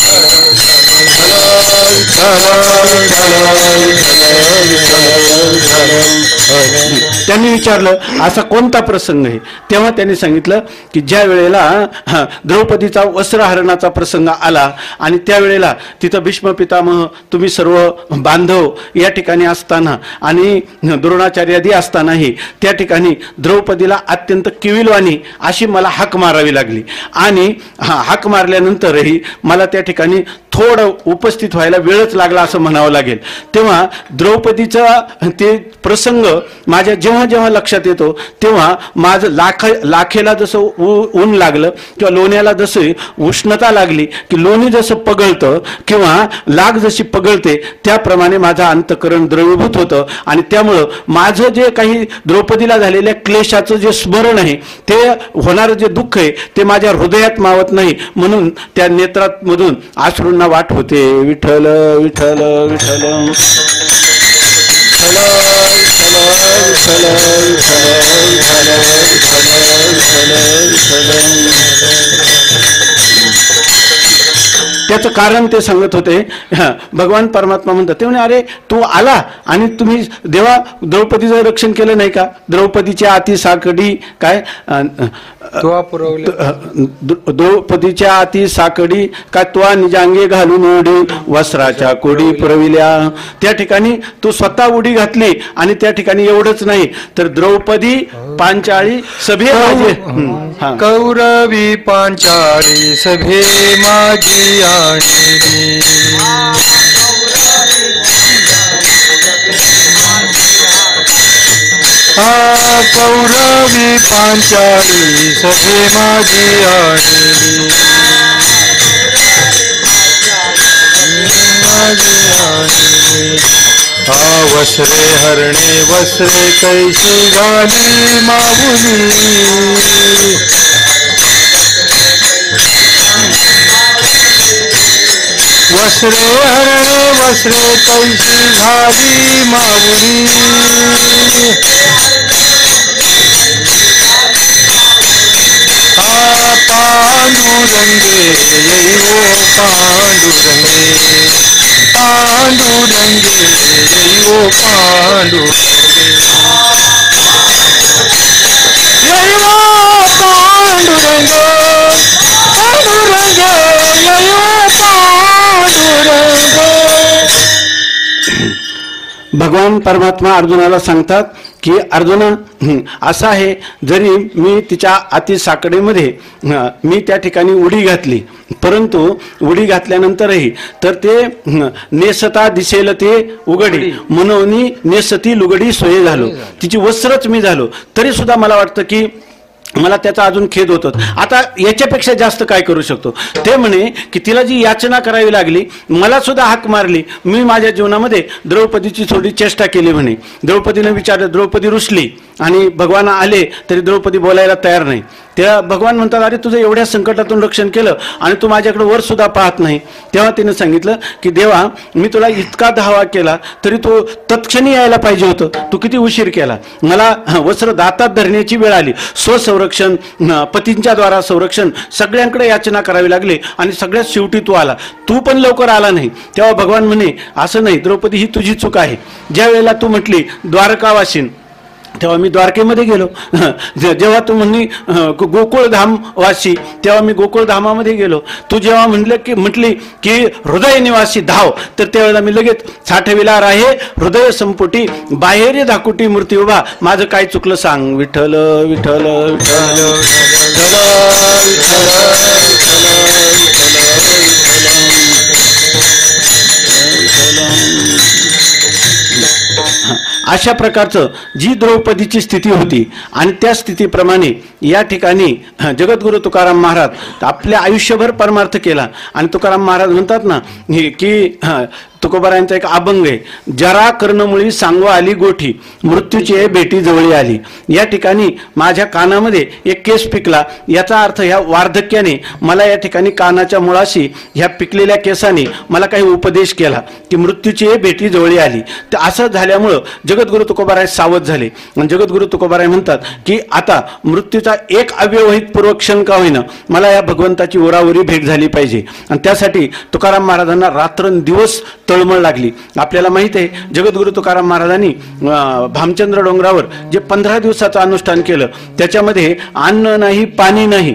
त्यांनी विचारलं असा कोणता प्रसंग आहे? तेव्हा त्यांनी सांगितलं की ज्या वेळेला द्रौपदीचा वस्त्रहरणाचा प्रसंग आला आणि त्यावेळेला तिथं भीष्म पितामह तुम्ही सर्व बांधव या ठिकाणी असताना आणि द्रोणाचार्यादी असतानाही त्या ठिकाणी द्रौपदीला अत्यंत किविलवाणी अशी मला हाक मारावी लागली. आणि हाक मारल्यानंतरही मला त्या ठिकाणी थोडं उपस्थित व्हायला वेळच लागला असं म्हणावं लागेल. तेव्हा द्रौपदीचा ते प्रसंग माझ्या जेव्हा जेव्हा लक्षात येतो तेव्हा माझं लाखेला जसं ऊन लागलं किंवा लोण्याला जसं उष्णता लागली की लोणी जसं पगळतं किंवा लाग जशी पगळते त्याप्रमाणे माझं अंतःकरण द्रवीभूत होतं. आणि त्यामुळं माझं जे काही द्रौपदीला झालेल्या क्लेशाचं जे स्मरण आहे, ते होणारं जे दुःख आहे ते माझ्या हृदयात मावत नाही, म्हणून त्या नेत्रात मधून अश्रूंना वाट होते. विठ्ठल विठ्ठल विठ्ठल त्याचं कारण ते सांगत होते. भगवान परमात्मा म्हणतात ते म्हणे अरे तू आला आणि तुम्ही देवा द्रौपदीचं रक्षण केलं नाही का? द्रौपदीच्या आती साकडी काय द्रौपदीच्या आती साकडी का त्वा निजांगे घालून उडी वस्त्राच्या कोडी पुरविल्या. त्या ठिकाणी तू स्वतः उडी घातली आणि त्या ठिकाणी एवढंच नाही तर द्रौपदी पांचाळी सभे माझे कौरवी पांचाळी सभे माझी आणली. कौरवी पांचाळी सभे माझी आणली. वस्त्रे हरणे वस्त्रे कैशी घाली माऊली. वस्त्रे हरणे वस्त्रे कैशी घाली माऊली. पांडुरंगे येई ओ पांडुरंगे पांडुरंगे येई ओ पांडुरंगे येई ओ पांडुरंगे पांडुरंगे येई ओ पांडुरंगे. भगवान परमात्मा अर्जुनाला सांगतात की अर्जुना असं आहे, जरी मी तिच्या अति साकडेमध्ये मी त्या ठिकाणी उडी घातली, परंतु उडी घातल्यानंतरही तर ते नेसता दिसेल ते उघडी म्हणून नेसती लुगडी सोय झालो, तिची वस्त्रच मी झालो, तरी सुद्धा मला वाटतं की मला त्याचा अजून खेद होतो. आता याच्यापेक्षा जास्त काय करू शकतो? ते म्हणे की तिला जी याचना करावी लागली, मला सुद्धा हाक मारली, मी माझ्या जीवनामध्ये द्रौपदीची थोडी चेष्टा केली म्हणे. द्रौपदीने विचारलं, द्रौपदी रुसली आणि भगवान आले तरी द्रौपदी बोलायला तयार नाही. तेव्हा भगवान म्हणतात, अरे तुझं एवढ्या संकटातून रक्षण केलं आणि तू माझ्याकडे वर सुद्धा पाहत नाही. तेव्हा तिने सांगितलं की देवा, मी तुला इतका धावा केला तरी तू तत्क्षणी यायला पाहिजे होतं, तू किती उशीर केला. मला वस्त्र दातात धरण्याची वेळ आली, स्वसंरक्षण, पतींच्या द्वारा संरक्षण, सगळ्यांकडे याचना करावी लागली आणि सगळ्यात शेवटी तू आला, तू पण लवकर आला नाही. तेव्हा भगवान म्हणे, असं नाही द्रौपदी, ही तुझी चूक आहे. ज्या वेळेला तू म्हटली द्वारकावासीन, तेव्हा मी द्वारकेमध्ये गेलो. जेव्हा तू म्हणली गोकुळधाम वासी, तेव्हा मी गोकुळधामामध्ये गेलो. तू जेव्हा म्हटली की हृदय निवासी धाव, तर त्यावेळेला मी लगेच साठविला आहे हृदय संपुटी, बाहेर धाकुटी मूर्ती उभा. माझं काय चुकलं सांग. विठ्ठल विठ्ठल विठ्ठल अशा प्रकारचं जी द्रौपदीची स्थिती होती आणि त्या स्थितीप्रमाणे या ठिकाणी जगद्गुरु तुकाराम महाराज आपल्या आयुष्यभर परमार्थ केला. आणि तुकाराम महाराज म्हणतात ना की तुकोबारायांचा एक अभंग आहे, जरा कर्णमुळी सांगवा आली गोठी, मृत्यूची भेटी जवळी आली. या ठिकाणी माझ्या कानामध्ये एक केस पिकला, याचा अर्थ ह्या वार्धक्याने मला या ठिकाणी कानाच्या मुळाशी ह्या पिकलेल्या केसाने मला काही उपदेश केला की मृत्यूची भेटी जवळी आली. तर असं झाल्यामुळं जगद्गुरु तुकोबाराय सावध झाले. आणि जगद्गुरु तुकोबाराय म्हणतात की आता मृत्यूचा एक अव्यवहित पूर्वक्षण का होईना मला या भगवंताची ओरावरी भेट झाली पाहिजे. आणि त्यासाठी तुकाराम महाराजांना रात्रंदिवस तळमळ लागली. आपल्याला माहित आहे जगद्गुरु तुकाराम महाराजांनी भामचंद्र डोंगरावर जे 15 दिवसाचं अनुष्ठान केलं, त्याच्यामध्ये अन्न नाही पाणी नाही,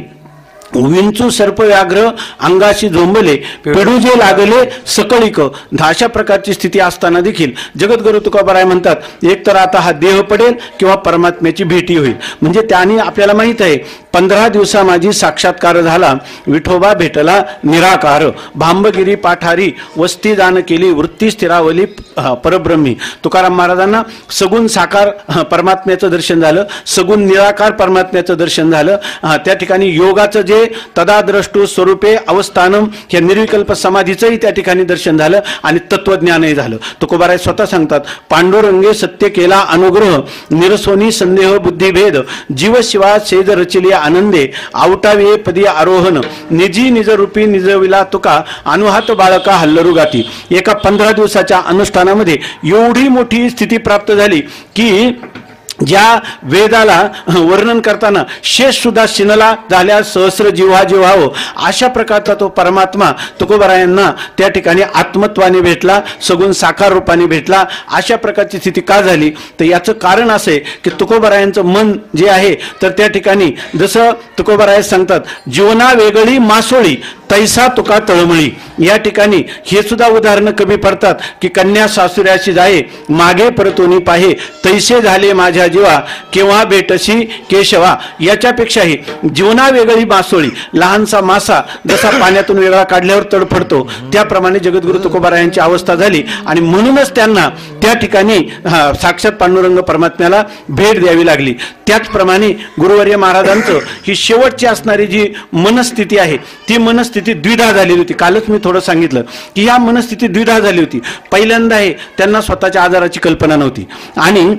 विंचू सर्प व्याघ्र अंगाशी झोंबले, पेडू जे लागले सकळीक, अशा प्रकारची स्थिती असताना देखील जगद्गुरु तुकोबाराय म्हणतात एक तर आता हा देह पडेल किंवा परमात्म्याची भेटी होईल. म्हणजे त्याने आपल्याला माहित आहे 15 दिवसा माझी साक्षात्कार झाला, विठोबा भेटला निराकार, भांबगिरी पाठारी वस्ती दान केली, वृत्ती स्थिरावली परब्रह्मी. तुकाराम महाराजांना सगुण साकार परमात्म्याचं दर्शन झालं, सगुण निराकार परमात्म्याचं दर्शन झालं. त्या ठिकाणी योगाचं जे तदाद्रष्टू स्वरूपे अवस्थानम या निर्विकल्प समाधीचंही त्या ठिकाणी दर्शन झालं आणि तत्वज्ञानही झालं. तुकोबाराय स्वतः सांगतात, पांडुरंगे सत्य केला अनुग्रह, निरसोनी संदेह बुद्धिभेद, जीव शिवा सेज रचिले आनंदे, आवटावे पदी आरोहण, निजी निजरूपी निजविला तुका, अनुहात बाळका हल्लरू गाती. एका 15 दिवसाच्या अनुष्ठानामध्ये एवढी मोठी स्थिती प्राप्त झाली की ज्या वेदाला वर्णन करताना शेष सुद्धा शिनला झाल्या सहस्र जिव्हा जिव्हावं, अशा प्रकारचा तो परमात्मा तुकोबारायांना त्या ठिकाणी आत्मत्वाने भेटला, सगुण साकार रूपाने भेटला. अशा प्रकारची स्थिती का झाली तर याचं कारण असं आहे की तुकोबारायांचं मन जे आहे तर त्या ठिकाणी जसं तुकोबाराय सांगतात, जीवना वेगळी मासोळी तैसा तुका तळमळी. या ठिकाणी हे सुद्धा उदाहरणं कमी पडतात की कन्या सासुऱ्याशी जाये, मागे परतोनी पाहे, तैसे झाले माझ्या जीवा, केव्हा भेटशी केशवा. याच्यापेक्षाही जीवना वेगळी मासोळी, लहानसा मासा जसा पाण्यातून वेगळा काढल्यावर तडफडतो, त्याप्रमाणे जगद्गुरु तुकोबारायांची अवस्था झाली. आणि म्हणूनच त्यांना त्या ठिकाणी साक्षात पांडुरंग परमात्म्याला भेट द्यावी लागली. त्याचप्रमाणे गुरुवर्य महाराजांचं ही शेवटची असणारी जी मनस्थिती आहे ती मनस्थिती द्विधा झालेली होती. कालच मी थोडं सांगितलं की या मनस्थिती द्विधा झाली होती. पहिल्यांदा आहे त्यांना स्वतःच्या आजाराची कल्पना नव्हती आणि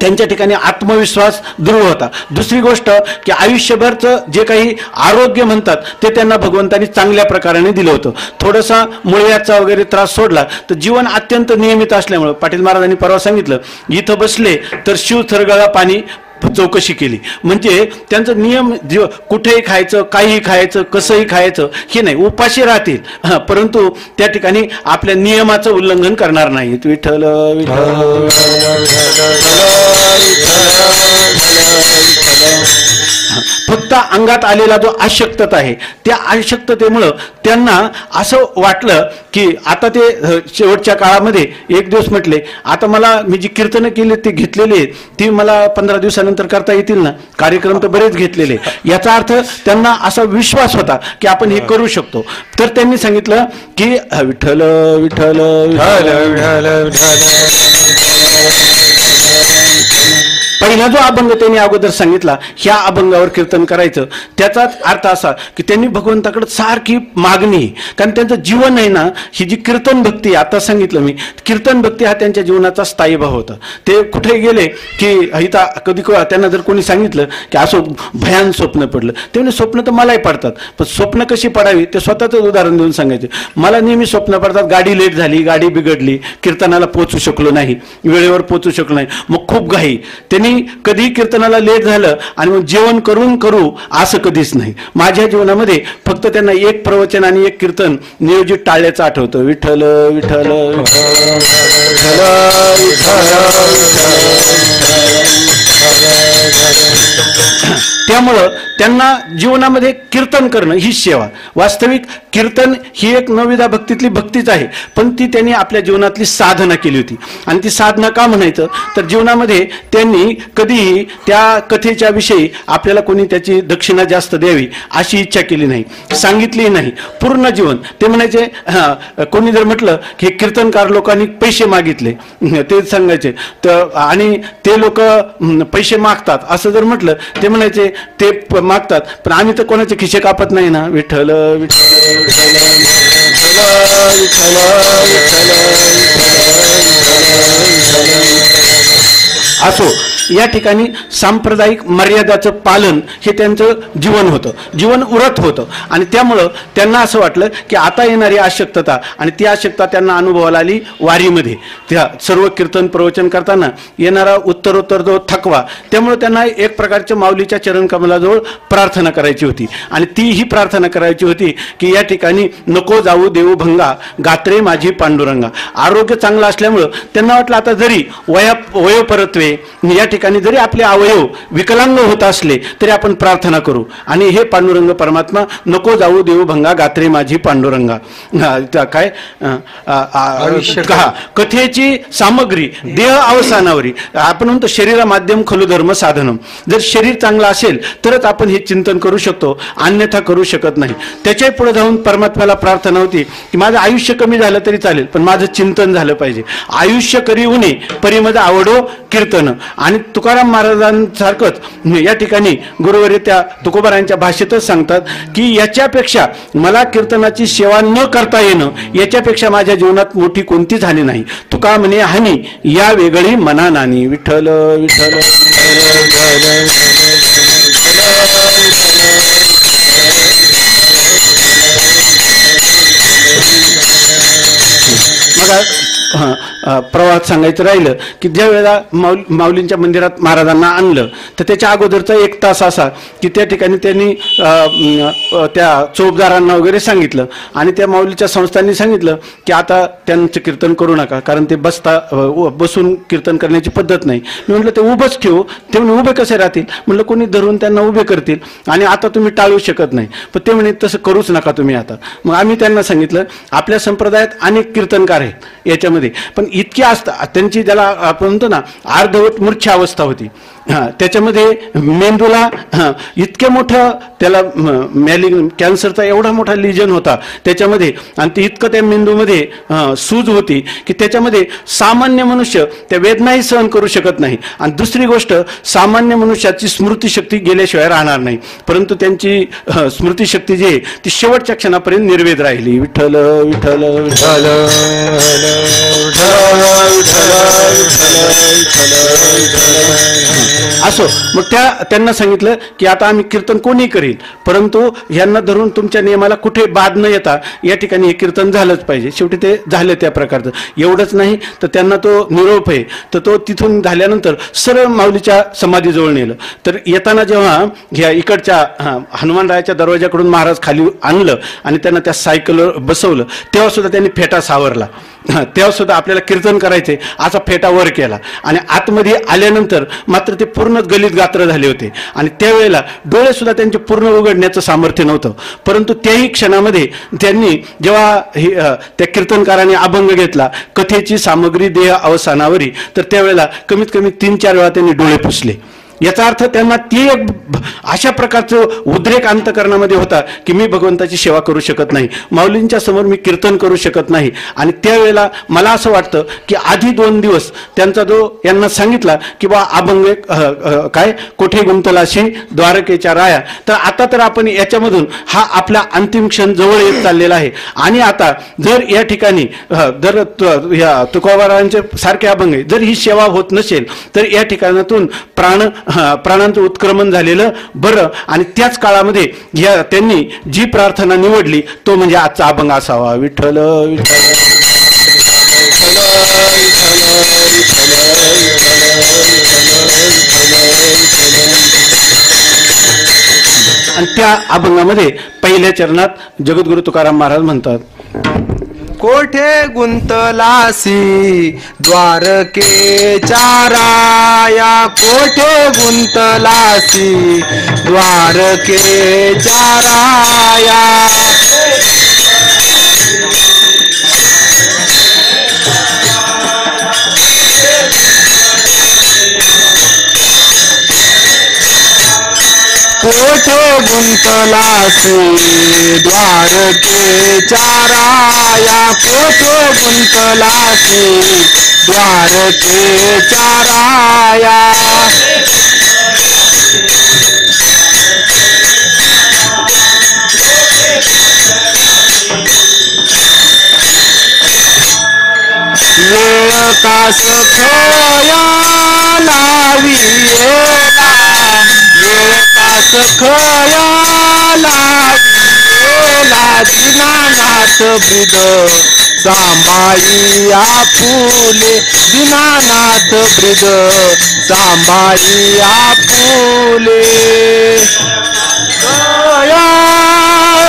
त्यांच्या ठिकाणी आत्मविश्वास दृढ होता. दुसरी गोष्ट की आयुष्यभरचं जे काही आरोग्य म्हणतात ते त्यांना भगवंतांनी चांगल्या प्रकाराने दिलं होतं. थोडासा मुळव्याचा वगैरे त्रास सोडला तर जीवन अत्यंत नियमित असल्यामुळं पाटील महाराजांनी परवा सांगितलं, इथं बसले तर शिव थरगळा पाणी चौकशी केली. म्हणजे त्यांचं नियम कुठेही खायचं, काहीही खायचं, कसंही खायचं हे नाही, उपाशी राहतील परंतु त्या ठिकाणी आपल्या नियमाचं उल्लंघन करणार नाहीत. विठ्ठल विठ्ठल फक्त अंगात आलेला जो अशक्तता आहे त्या अशक्ततेमुळं त्यांना असं वाटलं की आता ते शेवटच्या काळामध्ये एक दिवस म्हटले, आता मला मी जी कीर्तनं केली ते घेतलेली ती मला 15 दिवसानंतर करता येतील ना, कार्यक्रम तर बरेच घेतलेले. याचा अर्थ त्यांना असा विश्वास होता की आपण हे करू शकतो. तर त्यांनी सांगितलं की विठ्ठल विठ्ठल पहिला जो अभंग त्यांनी अगोदर सांगितला, ह्या अभंगावर कीर्तन करायचं, त्याचाच अर्थ असा की त्यांनी भगवंताकडे सारखी मागणी, कारण त्यांचं जीवन आहे ना, ही जी कीर्तन भक्ती आता सांगितलं मी, कीर्तन भक्ती हा त्यांच्या जीवनाचा स्थायी भाव होता. ते कुठे गेले की इथं कधी त्यांना जर कोणी सांगितलं की असं भयान स्वप्न पडलं, ते म्हणजे स्वप्न तर मलाही पडतात, पण स्वप्न कशी पडावी ते स्वतःच उदाहरण देऊन सांगायचे. मला नेहमी स्वप्न पडतात, गाडी लेट झाली, गाडी बिघडली, कीर्तनाला पोहोचू शकलो नाही, वेळेवर पोहोचू शकलो नाही, मग खूप घाई. त्यांनी कधी कीर्तनाला लेट झालं आणि मग जेवण करू असं कधीच नाही. माझ्या जीवनामध्ये फक्त त्यांना एक प्रवचन आणि एक कीर्तन नियोजित टाळल्याचं आठवतं. विठ्ठल विठ्ठल त्यामुळं त्यांना जीवनामध्ये कीर्तन करणं ही सेवा. वास्तविक कीर्तन ही एक नवविधा भक्तीतली भक्तीच आहे, पण ती त्यांनी आपल्या जीवनातली साधना केली होती. आणि ती साधना का म्हणायचं तर जीवनामध्ये त्यांनी कधीही त्या कथेच्या विषयी आपल्याला कोणी त्याची दक्षिणा जास्त द्यावी अशी इच्छा केली नाही, सांगितली नाही. पूर्ण जीवन ते म्हणायचे, कोणी जर म्हटलं की कीर्तनकार लोकांनी पैसे मागितले, ते सांगायचे तर, आणि ते लोक पैसे मागतात असं जर म्हटलं, ते म्हणायचे ते मागतात पण आम्ही तर कोणाचे खिशे कापत नाही ना. विठ्ठल विठ्ठल असो, या ठिकाणी सांप्रदायिक मर्यादाचं पालन हे त्यांचं जीवन होतं, जीवन उरत होतं. आणि त्यामुळं त्यांना असं वाटलं की आता येणारी अशक्तता, आणि ती अशक्तता त्यांना अनुभवाला आली वारीमध्ये, त्या सर्व कीर्तन प्रवचन करताना येणारा उत्तरोत्तर जो थकवा. त्यामुळे त्यांना एक प्रकारच्या माऊलीच्या चरणकमलाजवळ प्रार्थना करायची होती, आणि ती ही प्रार्थना करायची होती की या ठिकाणी नको जाऊ देऊ भंगा, गात्रे माझी पांडुरंगा. आरोग्य चांगलं असल्यामुळं त्यांना वाटलं आता जरी वयोपरत्वे या ठिकाणी जरी आपले अवयव विकलांग होत असले तरी आपण प्रार्थना करू, आणि हे पांडुरंग परमात्मा नको जाऊ देऊ भंगा, गात्रे माझी पांडुरंगा. काय कथेची सामग्री देह अवसानावरी, आपण म्हणतो शरीरा माध्यम खलु धर्म साधनम. जर शरीर चांगलं असेल तरच आपण हे चिंतन करू शकतो, अन्यथा करू शकत नाही. त्याच्या पुढे जाऊन परमात्म्याला प्रार्थना होती की माझं आयुष्य कमी झालं तरी चालेल, पण माझं चिंतन झालं पाहिजे. आयुष्य करी उणे परी माझं आवडो कीर्तन. आणि तुकाराम महाराजांसारखंच या ठिकाणी गुरुवर्य त्या तुकोबारायांच्या भाषेतच सांगतात की याच्यापेक्षा मला कीर्तनाची सेवा न करता येणं, याच्यापेक्षा माझ्या जीवनात मोठी कोणती झाली नाही. तुका म्हणे हानी या वेगळी मना नानी. विठ्ठल विठ्ठल मग प्रवाहात सांगायचं राहिलं की ज्या वेळेला माऊलींच्या मंदिरात महाराजांना आणलं तर त्याच्या अगोदरचा 1 तास असा की त्या ठिकाणी त्यांनी त्या चोपदारांना वगैरे सांगितलं, आणि त्या माऊलीच्या संस्थांनी सांगितलं की आता त्यांचं कीर्तन करू नका, कारण ते बसून कीर्तन करण्याची पद्धत नाही. मी म्हटलं ते उभंच ठेवू. ते म्हणे उभे कसे राहतील? म्हटलं कोणी धरून त्यांना उभे करतील, आणि आता तुम्ही टाळू शकत नाही. पण ते म्हणे तसं करूच नका तुम्ही आता. मग आम्ही त्यांना सांगितलं आपल्या संप्रदायात अनेक कीर्तनकार आहेत याच्यामध्ये, पण इतकी असतात त्यांची, ज्याला आपण म्हणतो ना अर्धवट मूर्छा अवस्था होती, त्याच्यामध्ये मेंदूला इतके मोठं त्याला कॅन्सरचा एवढा मोठा लिजन होता त्याच्यामध्ये, आणि ते इतकं त्या मेंदूमध्ये सूज होती की त्याच्यामध्ये सामान्य मनुष्य त्या वेदनाही सहन करू शकत नाही. आणि दुसरी गोष्ट, सामान्य मनुष्याची स्मृतिशक्ती गेल्याशिवाय राहणार नाही, परंतु त्यांची स्मृतिशक्ती जी आहे ती शेवटच्या क्षणापर्यंत निर्वेद राहिली. विठ्ठल विठ्ठल विठ्ठल असो. मग त्यांना सांगितलं की आता आम्ही कीर्तन कोणी करील, परंतु यांना धरून तुमच्या नियमाला कुठे बाद न येता या ठिकाणी हे कीर्तन झालंच पाहिजे. शेवटी ते झालं त्या प्रकारचं. एवढंच नाही तर त्यांना तो निरोप आहे तर तो तिथून झाल्यानंतर सरळ माऊलीच्या समाधीजवळ नेलं. तर येताना जेव्हा ह्या इकडच्या हनुमानरायाच्या दरवाजाकडून महाराज खाली आणलं आणि त्यांना त्या सायकलवर बसवलं, तेव्हा सुद्धा त्यांनी फेटा सावरला. तेव्हा सुद्धा आपल्याला कीर्तन करायचे असा फेटा वर केला, आणि आतमध्ये आल्यानंतर मात्र ते पूर्ण गलित गात्र झाले होते, आणि त्यावेळेला डोळे सुद्धा त्यांचे पूर्ण उघडण्याचं सामर्थ्य नव्हतं. परंतु त्याही क्षणामध्ये त्यांनी जेव्हा त्या कीर्तनकाराने अभंग घेतला कथेची सामग्री देह अवसानावरी, तर त्यावेळेला कमीत कमी 3-4 वेळा त्यांनी डोळे पुसले. याचा अर्थ त्यांना ती एक अशा प्रकारचं उद्रेक अंतकरणामध्ये होता की मी भगवंताची सेवा करू शकत नाही, माऊलींच्या समोर मी कीर्तन करू शकत नाही. आणि त्यावेळेला मला असं वाटतं की आधी 2 दिवस त्यांचा जो यांना सांगितला की बा अभंग काय कोठे गुंतलाशी द्वारकेच्या राया, तर आता तर आपण याच्यामधून हा आपला अंतिम क्षण जवळ येत चाललेला आहे. आणि आता जर या ठिकाणी जर तुकोबारांचे सारखे अभंग जर ही सेवा होत नसेल तर या ठिकाणातून प्राणांचं उत्क्रमण झालेलं बरं. आणि त्याच काळामध्ये त्यांनी जी प्रार्थना निवडली तो म्हणजे आजचा अभंग असावा. विठ्ठल विठ्ठल आणि त्या अभंगामध्ये पहिल्या चरणात जगद्गुरु तुकाराम महाराज म्हणतात, कोठे गुंतलासी द्वारकेच्या राया, कोठे गुंतलासी द्वारकेच्या राया. कोठे गुंतलासी द्वारकेच्या राया, कोठे गुंतलासी द्वारकेच्या राया. वेळ कास खया लाविला, वेळ कास खया लाविला, दीनानाथ ब्रिद सांभाळी आपुले, दीनानाथ ब्रिद सांभाळी आपुले. खया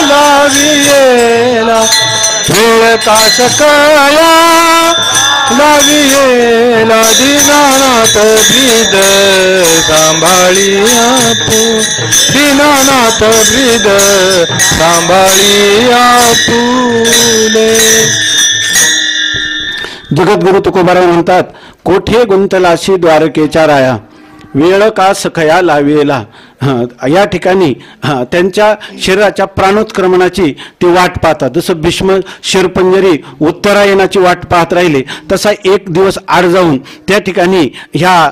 लाविला वेळ कास खया लाविला, दीनानाथ ब्रिद सांभाळी आपू, दीनानाथ ब्रिद सांभाळी आपुले. जगद्गुरु तुकोबाराय म्हणतात, कोठे गुंतलाशी द्वारकेच्या राया, वेळ का सखया लावेला. या ठिकाणी त्यांच्या शरीराच्या प्राणोत्क्रमणाची ते वाट पाहतात. जसं भीष्म शिरपंजरी उत्तरायणाची वाट पाहत राहिले तसा एक दिवस आड जाऊन त्या ठिकाणी ह्या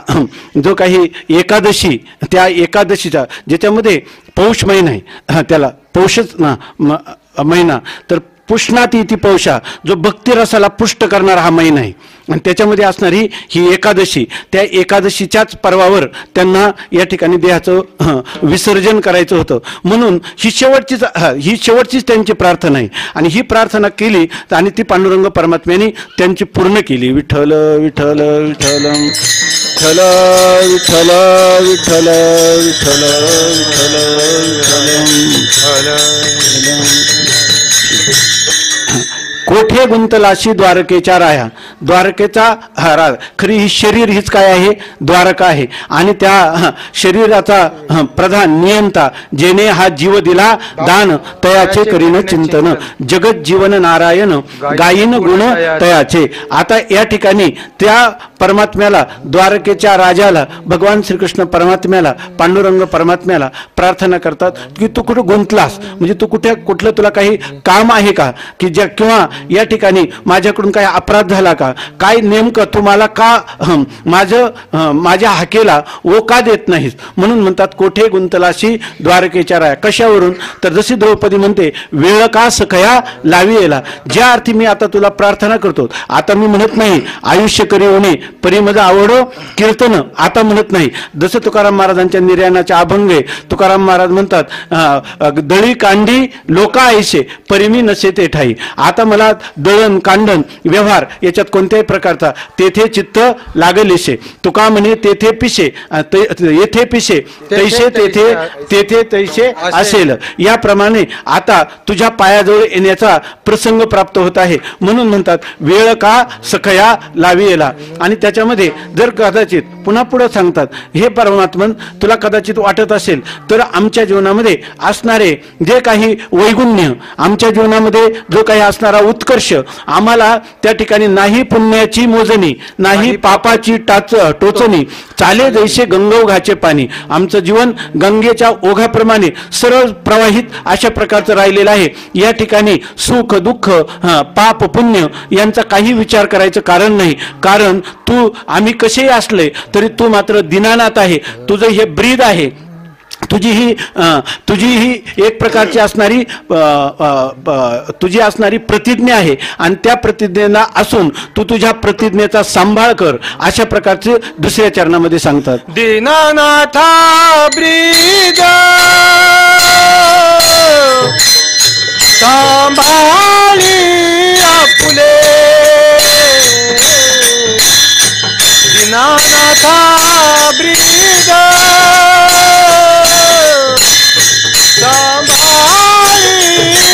जो काही एकादशी, त्या एकादशीचा ज्याच्यामध्ये पौष महिना आहे, त्याला पौषच ना महिना, तर पुष्णाती ती पौषा, जो भक्तिरसाला पुष्ट करणारा हा महिना आहे. आणि त्याच्यामध्ये असणारी ही एकादशी, त्या एकादशीच्याच पर्वावर त्यांना या ठिकाणी देहाचं विसर्जन करायचं होतं. म्हणून ही शेवटचीच त्यांची प्रार्थना आहे. आणि ही प्रार्थना केली आणि ती पांडुरंग परमात्म्याने त्यांची पूर्ण केली. विठ्ठल विठ्ठल विठ्ठल विठ्ठल विठ्ठल विठ्ठल विठ्ठल विठ्ठल विठ्ठल. कोठे गुंतलाशी द्वारकेच्या राया, द्वारकेचा खरी ही शरीर हीच काय आहे, द्वारका आहे. आणि त्या शरीराचा प्रधान नियंता जेने हा जीव दिला दान, तयाचे करीन चिंतन, जगत जीवन नारायण गायीन गुण तयाचे. आता या ठिकाणी त्या परमात्म्याला, द्वारकेच्या राजाला, भगवान श्रीकृष्ण परमात्म्याला, पांडुरंग परमात्म्याला प्रार्थना करतात की तू कुठे गुंतलास, म्हणजे तू कुठलं तुला काही काम आहे का, की ज्या किंवा या ठिकाणी माझ्याकडून काही अपराध झाला का, काय नेमकं तुम्हाला का माझ्या हाकेला ओ का देत नाहीस. म्हणून म्हणतात कोठे गुंतलाशी द्वारकेच्या राया. कशावरून, तर जशी द्रौपदी म्हणते वेळ का सखया लाविला, ज्या अर्थी मी आता तुला प्रार्थना करतो, आता मी म्हणत नाही आयुष्य करी होणे परी मज आवडो कीर्तन, आता म्हणत नाही. जसं तुकाराम महाराजांच्या निर्याणाच्या अभंगे तुकाराम महाराज म्हणतात, दळी कांडी लोका ऐसे परिमी नसे ते ठाई. आता मला दळण कांडण व्यवहार याच्यात कोणत्याही प्रकारचा तेथे चित्त लागलेसे. तुका म्हणे तेथे पिसे, येथे पिसे तैसे तेथे, तेथे तैसे असेल. याप्रमाणे आता तुझ्या पायाजवळ येण्याचा प्रसंग प्राप्त होत आहे. म्हणून म्हणतात वेळ का सखया लाविला. आणि त्याच्यामध्ये जर कदाचित पुन्हा पुढे सांगतात, हे परमात्मन तुला कदाचित वाटत असेल तर आमच्या जीवनामध्ये असणारे जे काही वैगुण्य, आमच्या जीवनामध्ये जो काही असणारा उत्कर्ष आम्हाला त्या ठिकाणी नाही पुण्याची मोजणी नाही पापाची टोचणी चाले जैसे गंगोघाचे पाणी. आमचं जीवन गंगेच्या ओघाप्रमाणे सरळ प्रवाहित अशा प्रकारचं राहिलेलं आहे. या ठिकाणी सुख दुःख पाप पुण्य यांचा काही विचार करायचं कारण नाही. कारण तू आम्ही कसेही असले तरी तू मात्र दीनानाथ आहे. तुझं हे ब्रीद आहे. तुझी ही एक प्रकारची असणारी तुझी असणारी प्रतिज्ञा आहे आणि त्या प्रतिज्ञेला असून तू तुझ्या प्रतिज्ञेचा सांभाळ कर अशा प्रकारचे दुसऱ्या चरणामध्ये सांगतात. दीनानाथा ब्रीद सांभाळी आपुले दीनानाथा ब्रीद सांभाळी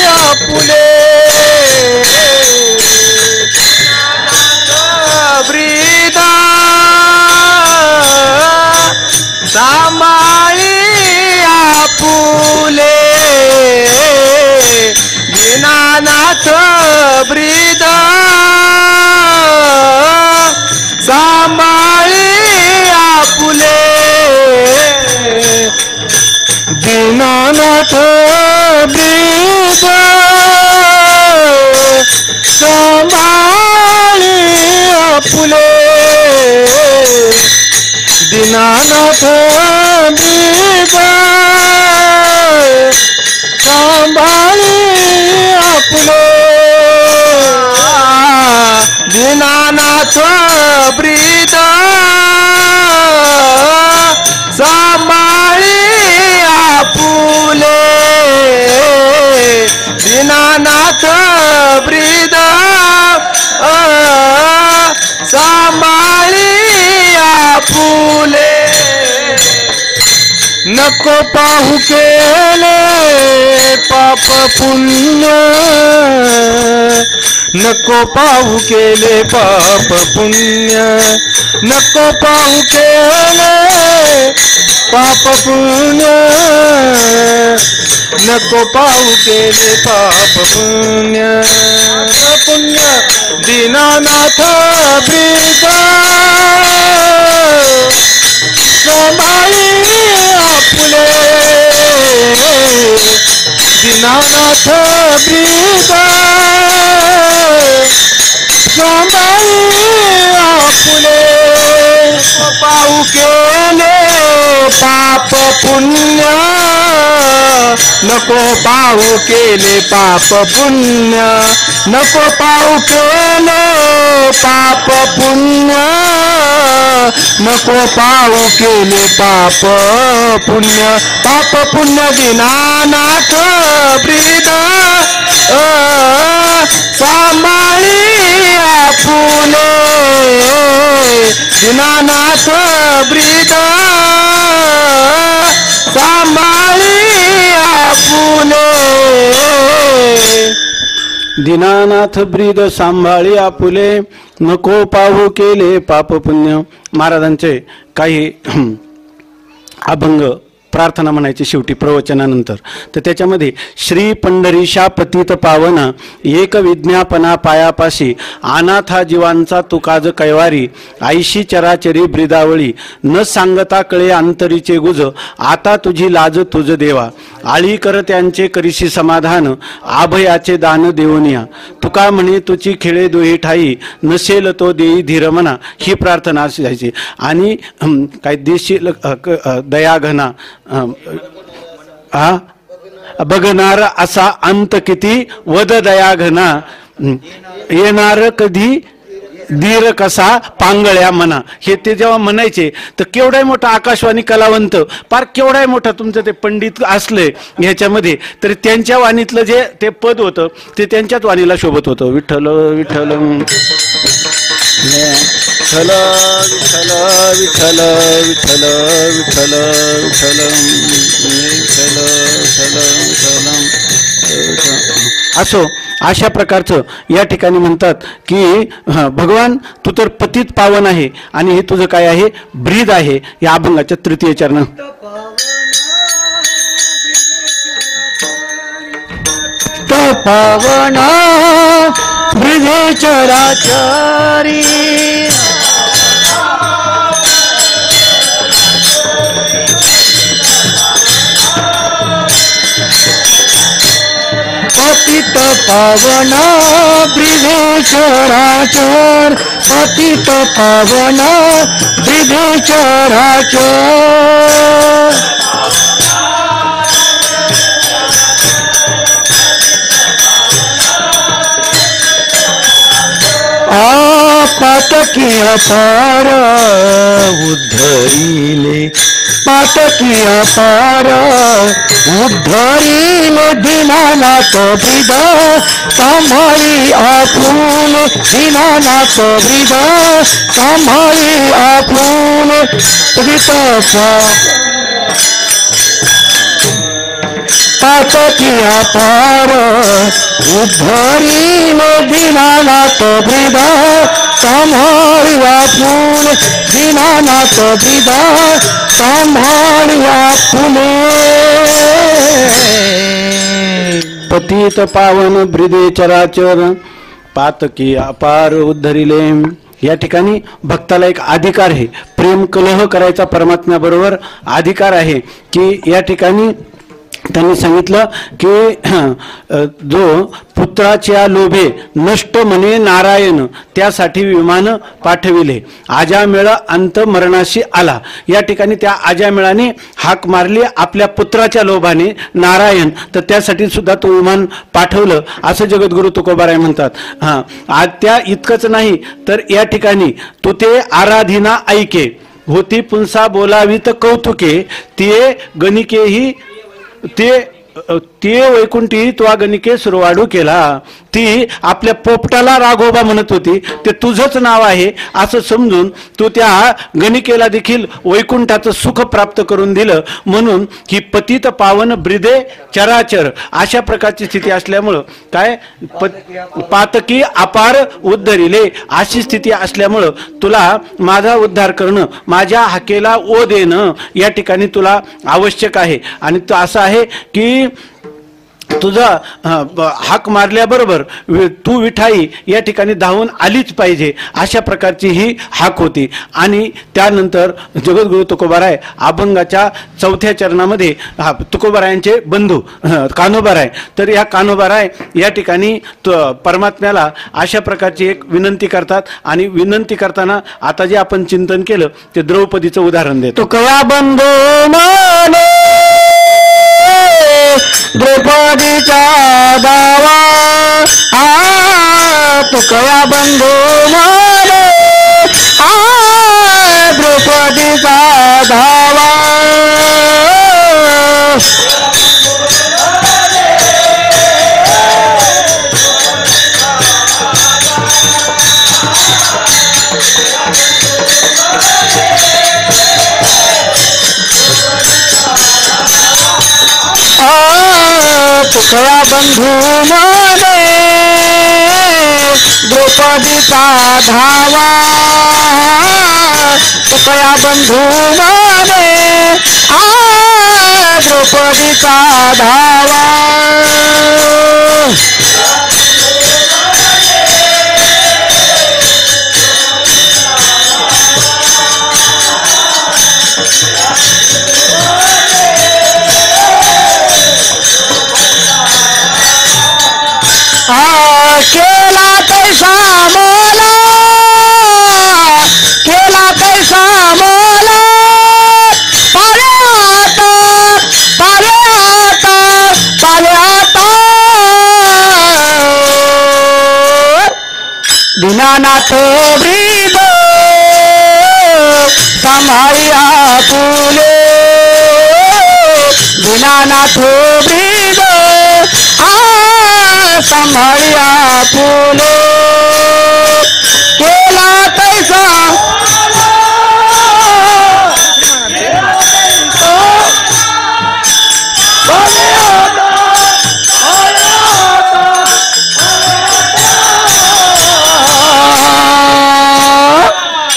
आपुले ब्रीद सांभाळी आपुले दीनानाथ ब्रीद सांभाळी आपुले दीनानाथ ब्रीद सांभाळी आपुले दीनानाथ ब्रीद सांभाळी आपुले दीनानाथ ब्रीद सांभाळी आपुले दीनानाथ ब्रीद सांभाळी आपुले नको पाहू केले पाप पुण्य नको पाहू केले पाप पुण्य नको पाहू केले पाप पुण्य नको पाहू केले पाप पुण्य पुण्य दीनानाथ ब्रीद सांभाळी आपुले दीनानाथ ब्रीद सांभाळी आपुले पाहू केले पाप पुण्य नको पाहू केले पाप पुण्य नको पाहू केले पाप पुण्य नको पाहू केले पाप पुण्य पाप पुण्य दीनानाथ ब्रीद सांभाळी आपुले दीनानाथ ब्रीद सांभाळी आपुले दीनानाथ ब्रीद सांभाळी आपुले नको पाहू केले पाप पुण्य. महाराजांचे काही अभंग प्रार्थना म्हणायची शेवटी प्रवचनानंतर. तर त्याच्यामध्ये श्री पंढरीशा पतित पावना एक विज्ञापना पायापाशी अनाथा जीवांचा तू काज कैवारी आईशी चराचरी ब्रिदावळी न सांगता कळे अंतरीचे गुज आता तुझी लाज तुझ देवा आळी कर त्यांचे करीशी समाधान आभयाचे दान देऊनिया तुका म्हणे तुझी खेळे दोही ठाई नसेल तो देई धीर म्हणा. ही प्रार्थना असायची. आणि काय देशील दयाघना बघणार असा अंत किती वद दया घना येणार कधी धीर कसा पांगळ्या म्हणा. हे ते जेव्हा म्हणायचे तर केवढाही मोठा आकाशवाणी कलावंत पार केवढाही मोठा तुमचं ते पंडित असले ह्याच्यामध्ये तरी त्यांच्या वाणीतलं जे ते पद होतं ते त्यांच्याच वाणीला शोभत होतं. विठ्ठल विठ्ठल विठ्ठल विठ्ठल विठ्ठल विठ्ठल विठ्ठल विठ्ठल असो अशा प्रकारचं या ठिकाणी म्हणतात की भगवान तू तर पतित पावन आहे आणि हे तुझं काय आहे ब्रीद आहे. या अभंगाच्या तृतीय चरण पावना चराचरी पतित पावन ब्रिजेश्वराचर पतित पावन ब्रिजेश्वराचर पातकी अपार उद्धरिले पातकी अपार उद्धरिले दीनानाथ ब्रिद सांभाळी आपुन दीनानाथ ब्रिद सांभाळी आपुन पातकी अपार उद्धरिले दीनानाथ ब्रिद सांभाळी आपुन दीनानाथ ब्रिद सांभाळी आपुन पतित पावन ब्रिदे चराचर पातकी अपार उद्धरिले. या ठिकाणी भक्ताला एक अधिकार आहे, प्रेम कलह करायचा परमात्म्याबरोबर अधिकार आहे. की या ठिकाणी त्यांनी सांगितलं की जो पुत्राच्या लोभे नष्ट म्हणे नारायण त्यासाठी विमान पाठविले आजामेळ अंत मरणाशी आला. या ठिकाणी त्या आजामेळाने हाक मारली आपल्या पुत्राच्या लोभाने नारायण, तर त्यासाठी सुद्धा तो विमान पाठवलं असं जगद्गुरु तुकोबाराय म्हणतात. आज त्या इतकंच नाही तर या ठिकाणी तो ते आराधीना ऐके होती पुंसा बोलावीत कौतुके ते गणिकेही ते वैकुंठी तो गणिके सुरवाडू केला. ती आपल्या पोपटाला राघोबा म्हणत होती, ते तुझंच नाव आहे असं समजून तू त्या गणिकेला देखील वैकुंठाचं सुख प्राप्त करून दिलं. म्हणून ही पतित पावन ब्रिदे चराचर अशा प्रकारची स्थिती असल्यामुळं काय पातकी अपार उद्धरिले अशी स्थिती असल्यामुळं तुला माझा उद्धार करणं, माझ्या हाकेला ओ देणं या ठिकाणी तुला आवश्यक आहे. आणि तो असं आहे की तुझा हाक मारल्याबरोबर तू विठाई या ठिकाणी धावून आलीच पाहिजे अशा प्रकारची ही हाक होती. आणि त्यानंतर जगद्गुरु तुकोबाराय अभंगाच्या 4थ्या चरणामध्ये तुकोबारायांचे बंधू कान्होबाराय, तर या कान्होबाराय या ठिकाणी परमात्म्याला अशा प्रकारची एक विनंती करतात. आणि विनंती करताना आता जे आपण चिंतन केलं ते द्रौपदीचं उदाहरण देतो. तुकया बंधू माने द्रौपदीचा दावा तुकया बंधू माने द्रौपदीचा धावा तुकया बंधू माने द्रौपदीचा धावा तुकया बंधू माने द्रौपदीचा धावा केला कैसा मोला केला कैसा मोला पाले आता पाले आता पाले आता दीनानाथ ब्रीद सांभाळिया फुले दीनानाथ ब्रीद सांभाळिया फुले केला कैसा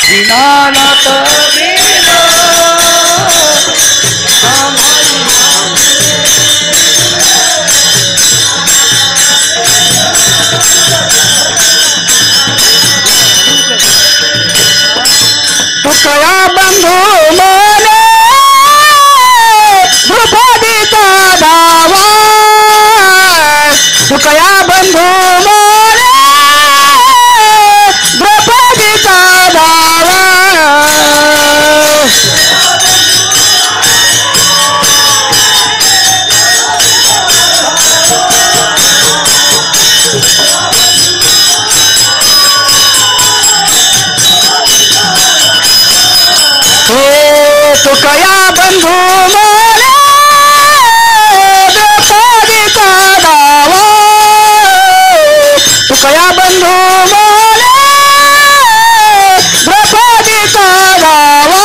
दीनानाथ तुकया बंधू मोले द्रुपदीचा धावा तुकया बंधू मोले द्रुपदीचा धावा तुकया बंधू मोले द्रौपदीचा धावा तुकया बंधू मोले द्रौपदीचा धावा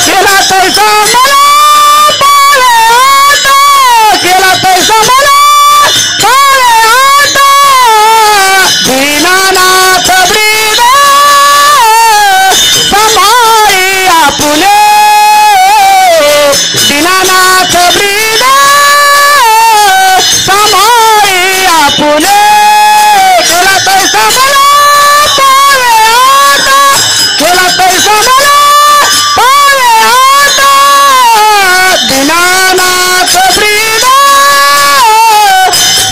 केला तैसा मला पाळे आता केला तैसा मला पाळे आता दीनानाथ ब्रीद समाई आपुले दीनानाथ ब्रीद समाई आपुले केला तैसा मला पाळे आता केला तैसा मला पाळे आता दीनानाथ ब्रीद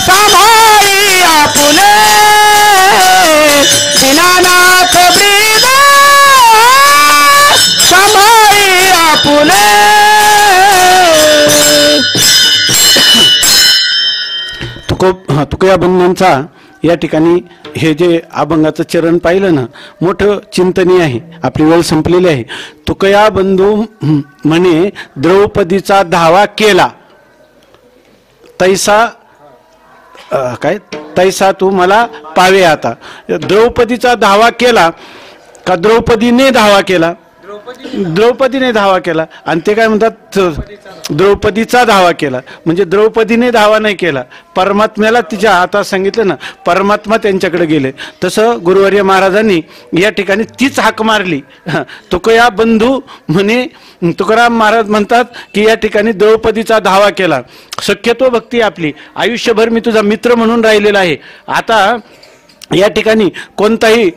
समाई आपुले दीनानाथ ब्रीद समाई आपुले तुकया बंधूंचा या ठिकाणी हे जे अभंगाचं चरण पाहिलं ना, मोठं चिंतनीय आहे. आपली वेळ संपलेली आहे. तुकया बंधू म्हणे द्रौपदीचा धावा केला तैसा काय तैसा तू मला पावे आता. द्रौपदीचा धावा केला का द्रौपदीने धावा केला? द्रौपदीने धावा केला. आणि ते काय म्हणतात द्रौपदीचा धावा केला म्हणजे द्रौपदीने धावा नाही केला, परमात्म्याला तिच्या हातात सांगितलं ना, परमात्मा त्यांच्याकडे गेले. तसं गुरुवर्य महाराजांनी या ठिकाणी तीच हाक मारली. तुकया बंधू म्हणे तुकाराम महाराज म्हणतात की या ठिकाणी द्रौपदीचा धावा केला. शक्यतो भक्ती आपली आयुष्यभर मी तुझा मित्र म्हणून राहिलेला आहे. आता या ठिकाणी कोणताही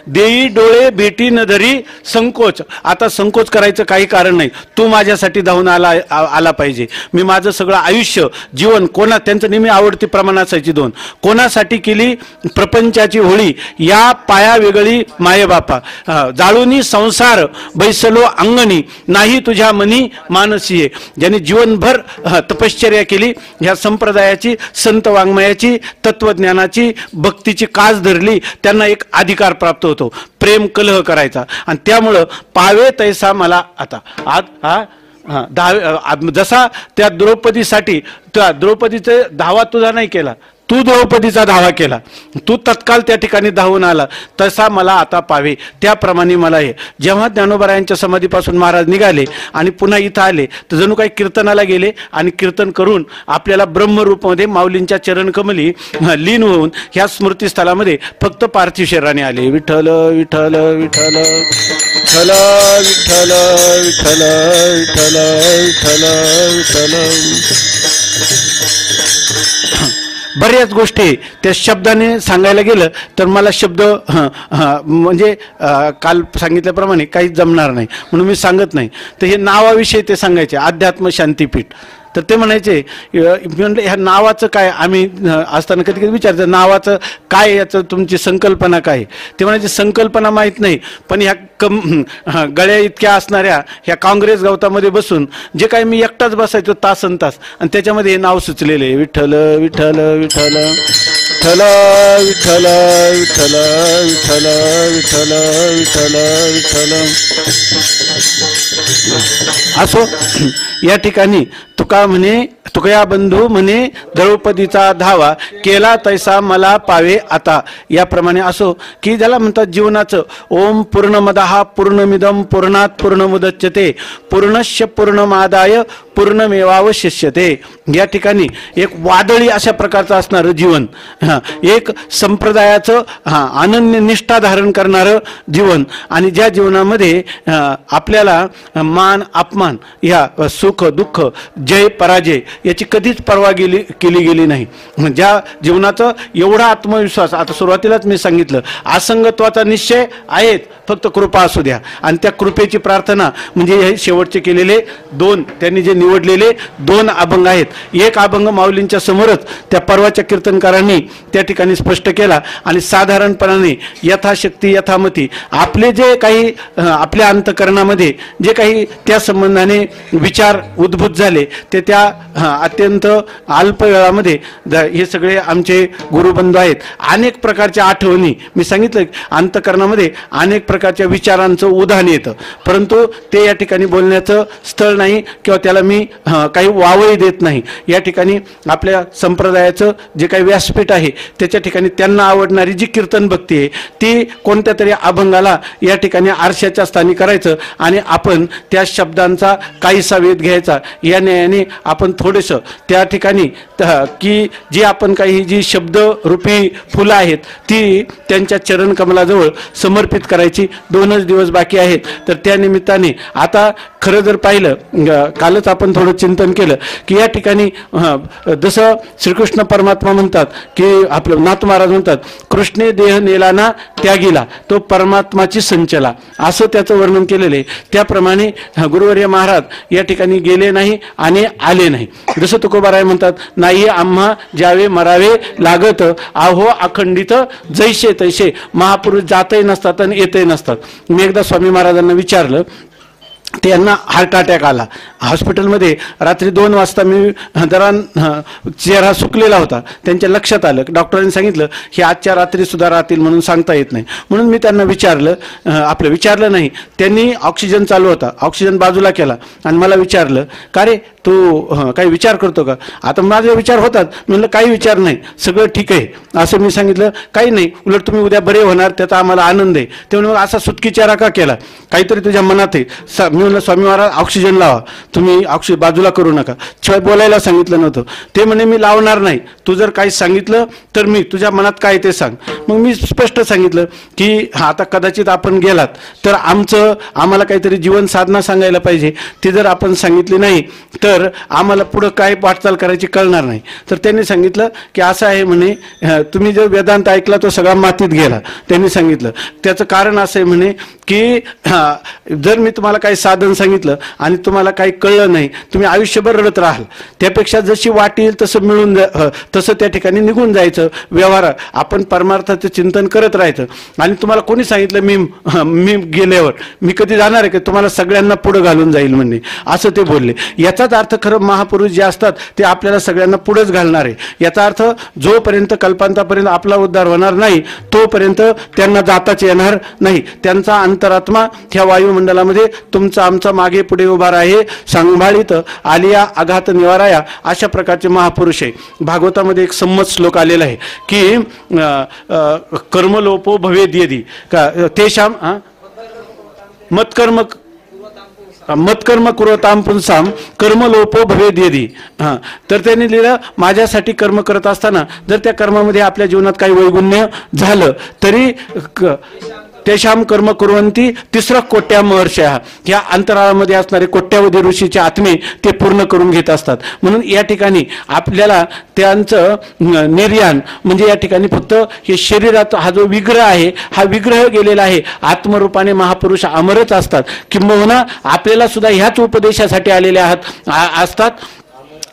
देई डोळे भेटी न धरी संकोच. आता संकोच करायचं काही कारण नाही. तू माझ्यासाठी धावून आला पाहिजे. मी माझं सगळं आयुष्य जीवन त्यांचं नेहमी आवडती प्रमाण असायची दोन. कोणासाठी केली? प्रपंचाची होळी या पाया वेगळी माये बापा. जाळूनी संसार बैसलो अंगणी नाही तुझ्या मनी मानसीये. ज्यांनी जीवनभर तपश्चर्या केली, ह्या संप्रदायाची, संत वाङ्मयाची, तत्वज्ञानाची, भक्तीची कास धरली, त्यांना एक अधिकार प्राप्त होतो प्रेम कलह करायचा. आणि त्यामुळं पावे तैसा मला आता जसा त्या द्रौपदीसाठी त्या द्रौपदीचा धावा तुझा नाही केला, तू द्रौपदीचा धावा केला, तू तत्काल त्या ठिकाणी धावून आला, तसा मला आता पावे. त्याप्रमाणे मला हे. जेव्हा ज्ञानोबरायांच्या समाधीपासून महाराज निघाले आणि पुन्हा इथं आले तर जणू काही कीर्तनाला गेले आणि कीर्तन करून आपल्याला ब्रह्मरूपमध्ये माऊलींच्या चरणकमली लीन होऊन ह्या स्मृतीस्थळामध्ये फक्त पार्थिव शरीराने आले. विठ्ठल विठ्ठल विठ्ठल विठ्ठल विठ्ठल विठ्ठल विठ्ठल विठ्ठल विठ्ठल. बऱ्याच गोष्टी त्या शब्दाने सांगायला गेलं तर मला शब्द म्हणजे काल सांगितल्याप्रमाणे काहीच जमणार नाही म्हणून मी सांगत नाही. तर हे नावाविषयी ते सांगायचे, अध्यात्म शांतीपीठ. तर ते म्हणायचे म्हणलं ह्या नावाचं काय, आम्ही असताना कधी कधी विचारतो नावाचं काय, याचं तुमची संकल्पना काय? ते म्हणायचे संकल्पना माहीत नाही, पण ह्या गळ्या इतक्या असणाऱ्या ह्या काँग्रेस गवतामध्ये बसून जे काही मी एकटाच बसायचो तासन तास, आणि त्याच्यामध्ये हे नाव सुचलेले आहे विठ्ठल विठ्ठल विठ्ठल विठ्ठल विठ्ठल विठ्ठल विठ्ठल विठ्ठल विठ्ठल विठ्ठल. असो या ठिकाणी तुका म्हणे तुकया बंधू म्हणे द्रौपदीचा धावा, केला तैसा मला पावे आता. याप्रमाणे असो की ज्याला म्हणतात जीवनाचं ओम पूर्णमदः पूर्णमिदं पूर्णात पूर्णमुदच्यते पूर्णस्य पूर्णमादाय पूर्णमेवावशिष्यते. या ठिकाणी एक वादळी अशा प्रकारचं असणारं जीवन, एक संप्रदायाचं अनन्य निष्ठा धारण करणारं जीवन, आणि ज्या जीवनामध्ये आपल्याला मान अपमान या सुख दुःख जय पराजय याची कधीच पर्वा केली गेली नाही. ज्या जीवनाचं एवढा आत्मविश्वास, आता सुरुवातीलाच मी सांगितलं असंगत्वाचा निश्चय आहेत, फक्त कृपा असू द्या. आणि त्या कृपेची प्रार्थना म्हणजे हे शेवटचे केलेले दोन, त्यांनी जे निवडलेले दोन अभंग आहेत. एक अभंग माऊलींच्या समोरच त्या परवाच्या कीर्तनकारांनी त्या ठिकाणी स्पष्ट केला, आणि साधारणपणाने यथाशक्ती यथामती आपले जे काही आपल्या अंतकरणामध्ये जे काही त्या संबंधाने विचार उद्भूत झाले ते त्या अत्यंत अल्प वेळामध्ये हे सगळे आमचे गुरुबंधू आहेत. अनेक प्रकारच्या आठवणी, मी सांगितलं अंतकरणामध्ये अनेक प्रकारच्या विचारांचं उधाण येतं, परंतु ते या ठिकाणी बोलण्याचं स्थळ नाही किंवा त्याला मी काही वावही देत नाही. या ठिकाणी आपल्या संप्रदायाचं जे काही व्यासपीठ आहे त्याच्या ठिकाणी त्यांना आवडणारी जी कीर्तन भक्ती आहे ती कोणत्या तरी अभंगाला या ठिकाणी आरशाच्या स्थानी करायचं, आणि आपण त्या शब्दांचा काहीसा वेध घ्यायचा. या न्यायाने आपण थोडंसं त्या ठिकाणी की जी आपण काही जी शब्दरूपी फुलं आहेत ती त्यांच्या चरणकमलाजवळ समर्पित करायची. 2च दिवस बाकी आहेत. तर त्या निमित्ताने आता खरं जर पाहिलं, कालच आपण थोडं चिंतन केलं की या ठिकाणी जसं श्रीकृष्ण परमात्मा म्हणतात की आपलं नाथ महाराज म्हणतात, कृष्णे देह नेला ना त्यागीला तो परमात्माची संचला, असं त्याचं वर्णन केलेलं आहे. त्याप्रमाणे गुरुवर्य महाराज या ठिकाणी गेले नाही आणि आले नाही. जसं तुकोबाराय म्हणतात, नाही आम्हा ज्यावे मरावे लागत, आहो अखंडित जैसे तैसे. महापुरुष जातही नसतात आणि येतही नसतात. मी एकदा स्वामी महाराजांना विचारलं, त्यांना हार्ट अटॅक आला. हॉस्पिटलमध्ये रात्री 2 वाजता मी जरा चेहरा सुकलेला होता. त्यांच्या लक्षात आलं, डॉक्टरांनी सांगितलं हे आजच्या रात्री सुद्धा राहतील म्हणून सांगता येत नाही. म्हणून मी त्यांना विचारलं नाही, त्यांनी ऑक्सिजन चालू होता, ऑक्सिजन बाजूला केला आणि मला विचारलं, का रे तू काही विचार करतो का? आता माझे विचार होतात. म्हणलं काही विचार नाही, सगळं ठीक आहे असं मी सांगितलं. काही नाही, उलट तुम्ही उद्या बरे होणार त्याचा आम्हाला आनंद आहे. ते म्हणून असा सुटकी चेहरा का केला? काहीतरी तुझ्या मनात आहे. मी म्हणलं स्वामी महाराज ऑक्सिजन लावा, तुम्ही ऑक्सिजन बाजूला करू नका. शिवाय बोलायला सांगितलं नव्हतं. ते म्हणे मी लावणार नाही, तू जर काही सांगितलं तर मी तुझ्या मनात काय ते सांग. मग मी स्पष्ट सांगितलं की आता कदाचित आपण गेलात तर आम्हाला काहीतरी जीवन साधना सांगायला पाहिजे. ती जर आपण सांगितली नाही तर आम्हाला पुढं काय वाटचाल करायची कळणार नाही. तर त्यांनी सांगितलं की असं आहे म्हणे, तुम्ही जो वेदांत ऐकला तो सगळा मातीत गेला. त्यांनी सांगितलं त्याचं कारण असं आहे म्हणे की जर मी तुम्हाला काही साधन सांगितलं आणि तुम्हाला काही कळलं नाही, तुम्ही आयुष्यभर रडत राहाल. त्यापेक्षा जशी वाट येईल तसं तसं त्या ठिकाणी निघून जायचं. व्यवहार आपण परमार्थाचं चिंतन करत राहायचं. आणि तुम्हाला कोणी सांगितलं मी गेल्यावर मी कधी जाणार आहे की तुम्हाला सगळ्यांना पुढं घालून जाईल म्हणणे, असं ते बोलले. याचाच अर्थ खरं महापुरुष जे असतात ते आपल्याला सगळ्यांना पुढेच घालणार आहे. याचा अर्थ जोपर्यंत कल्पांतापर्यंत आपला उद्धार होणार नाही तोपर्यंत त्यांना जाताच येणार नाही. त्यांचा अंतरात्मा ह्या वायुमंडलामध्ये तुमचा आमचा मागे पुढे उभा आहे, सांभाळीत आलिया आघात निवाराया, अशा प्रकारचे महापुरुष आहे. भागवतामध्ये एक संमत श्लोक आलेला आहे की कर्मलोपो भवेद यदी का तेषाम मत्कर्म कुरताम पुंसाम कर्मलोपो भवेद यदी. तर त्यांनी लिहिलं, माझ्यासाठी कर्म करत असताना जर त्या कर्मामध्ये आपल्या जीवनात काही वैगुण्य झालं तरी तेषाम कर्म कुर्वंती तिसरं कोट्या महर्षया, ह्या अंतराळामध्ये असणारे कोट्यावधी ऋषीचे आत्मे ते पूर्ण करून घेत असतात. म्हणून या ठिकाणी आपल्याला त्यांचं निर्याण म्हणजे या ठिकाणी फक्त हे शरीरात हा जो विग्रह आहे हा विग्रह गेलेला आहे. आत्मरूपाने महापुरुष अमरच असतात. किंबहुना आपल्याला सुद्धा ह्याच उपदेशासाठी आलेले असतात.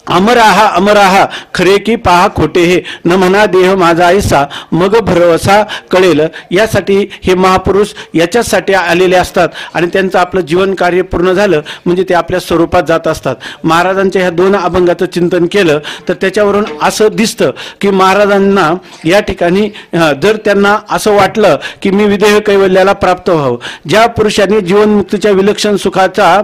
अमराहा खरे की पहा खोटे हे, न म्हणा देह माझा ऐसा मग भरवसा कळेल. यासाठी हे महापुरुष याच्यासाठी आलेले असतात आणि त्यांचं आपलं जीवन कार्य पूर्ण झालं म्हणजे ते आपल्या स्वरूपात जात असतात. महाराजांच्या ह्या 2 अभंगाचं चिंतन केलं तर त्याच्यावरून असं दिसतं की महाराजांना या ठिकाणी जर त्यांना असं वाटलं की मी विदेह कैवल्याला प्राप्त व्हावं, ज्या पुरुषांनी जीवनमुक्तीच्या विलक्षण सुखाचा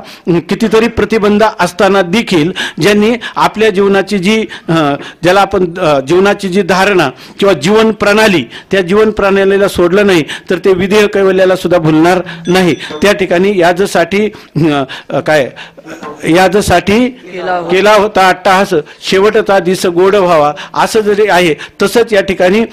कितीतरी प्रतिबंध असताना देखील ज्यांनी आपल्या जीवनाची जी ज्याला आपण जीवनाची जी धारणा किंवा जीवन प्रणाली, त्या जीवन प्रणालीला सोडलं नाही तर ते विधेय कैवल्याला सुद्धा भुलणार नाही. त्या ठिकाणी याजसाठी काय याजसाठी केला होता अट्टाहास, शेवटचा दिस गोड व्हावा, असं जरी आहे तसंच या ठिकाणी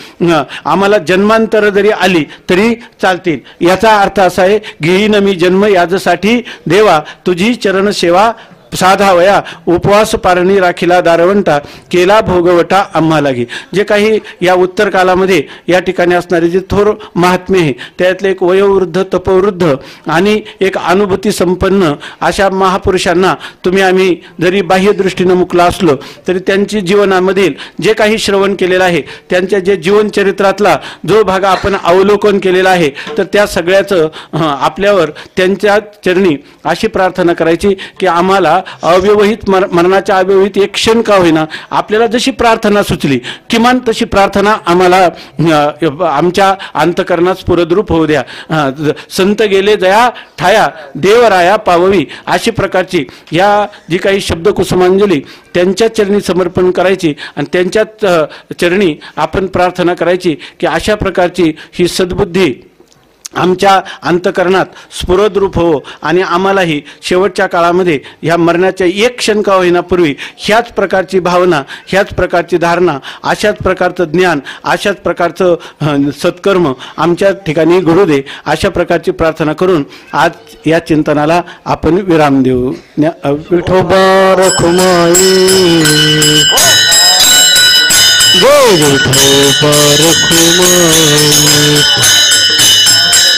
आम्हाला जन्मांतर जरी आली तरी चालतील. याचा अर्थ असा आहे, घेईन मी जन्म याजसाठी देवा, तुझी चरण सेवा साधावया, उपवास पारणी राखिला दारवंटा, केला भोगवटा आम्हाला घे. जे काही या उत्तर कालामध्ये या ठिकाणी असणारे जे थोर महात्मे आहे, त्यातले एक वयोवृद्ध, तपवृद्ध आणि एक अनुभूती संपन्न अशा महापुरुषांना तुम्ही आम्ही जरी बाह्य दृष्टीनं मुकला असलो तरी त्यांची जीवनामधील जे काही श्रवण केलेलं आहे, त्यांच्या जे जीवनचरित्रातला जो भाग आपण अवलोकन केलेला आहे, तर त्या सगळ्याचं आपल्यावर त्यांच्या चरणी अशी प्रार्थना करायची की आम्हाला अव्यवहित मरणाच्या अव्यवहित एक क्षण का होईना आपल्याला जशी प्रार्थना सुचली, किमान तशी प्रार्थना आम्हाला आमच्या अंतकरणात स्फुरद्रूप होऊ द्या. संत गेले जया ठाया, देवराया पाववी, अशी प्रकारची या जी काही शब्दकुसुमांजली त्यांच्या चरणी समर्पण करायची आणि त्यांच्या चरणी आपण प्रार्थना करायची की अशा प्रकारची ही सद्बुद्धी आमच्या अंतकरणात स्फुरद्रूप हो आणि आम्हालाही शेवटच्या काळामध्ये ह्या मरणाच्या एक क्षण का होईनापूर्वी ह्याच प्रकारची भावना, ह्याच प्रकारची धारणा, अशाच प्रकारचं ज्ञान, अशाच प्रकारचं सत्कर्म आमच्या ठिकाणी घडू दे, अशा प्रकारची प्रार्थना करून आज या चिंतनाला आपण विराम देऊ. विठोबा रखुमाई, जय विठोबा रखुमाई,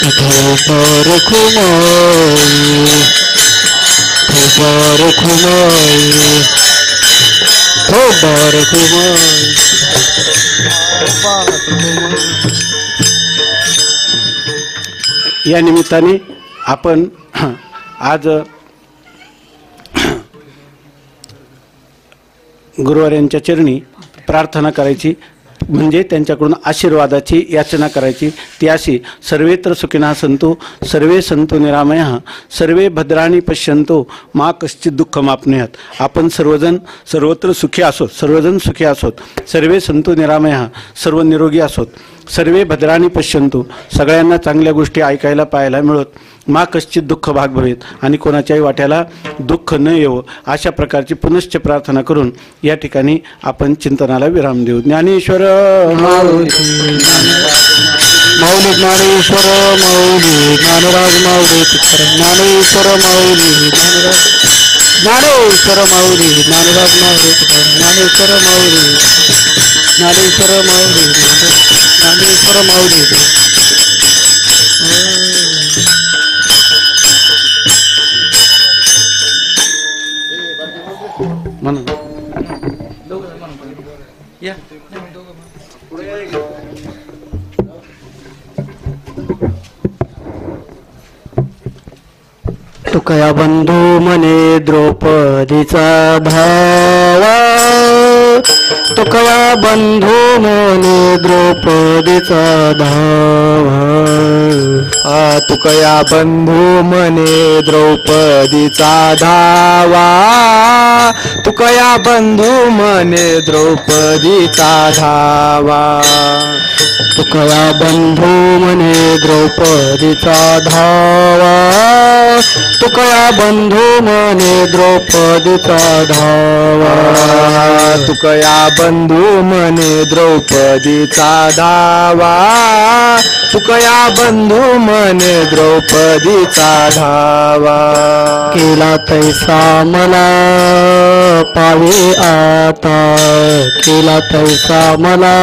विठोबा रखुमाई, विठोबा रखुमाई, विठोबा रखुमाई. या निमित्ताने आपण आज गुरुवारांच्या चरणी प्रार्थना करायची, म्हणजे त्यांच्याकडून आशीर्वादाची याचना करायची. ती अशी, सर्वेत्र सुखिनः सन्तु सर्वे सन्तु निरामयः सर्वे भद्राणि पश्यन्तु मा कश्चित दुःखमाप्नुयात्. आपण सर्वजण सर्वत्र सुखी असोत, सर्वजण सुखी असोत, सर्वे सन्तु निरामयः सर्व निरोगी असोत, सर्वे भद्राणि पश्यन्तु सगळ्यांना चांगल्या गोष्टी ऐकायला पाहायला मिळत, मा कश्चित दुःख भाग भवेत आणि कोणाच्याही वाट्याला दुःख न येवो, अशा प्रकारची पुनश्च प्रार्थना करून या ठिकाणी आपण चिंतनाला विराम देऊ. ज्ञानेश्वर माऊली, ज्ञानेश्वर माऊली, ज्ञानराज माऊली, ज्ञानेश्वर माऊली, ज्ञानेश्वर माऊली, ज्ञानराज माऊली, ज्ञानेश्वर माऊली, ज्ञानेश्वर माऊली, ज्ञानेश्वर माऊली. म्हणून या तुकया बंधू मने द्रौपदीचा धावा, तुकया बंधू मने द्रौपदीचा धावा, तुकया बंधू मने द्रौपदीचा धावा, तुकया बंधू मने द्रौपदीचा धावा, तुकया बंधू मने द्रौपदीचा धावा, तुकया बंधू मने द्रौपदीचा धावा, तुकया बंधू मने द्रौपदीचा धावा, तुकया बंधू मने द्रौपदीचा धावा. केला तैसा मला पावे आता, केला तैसा मला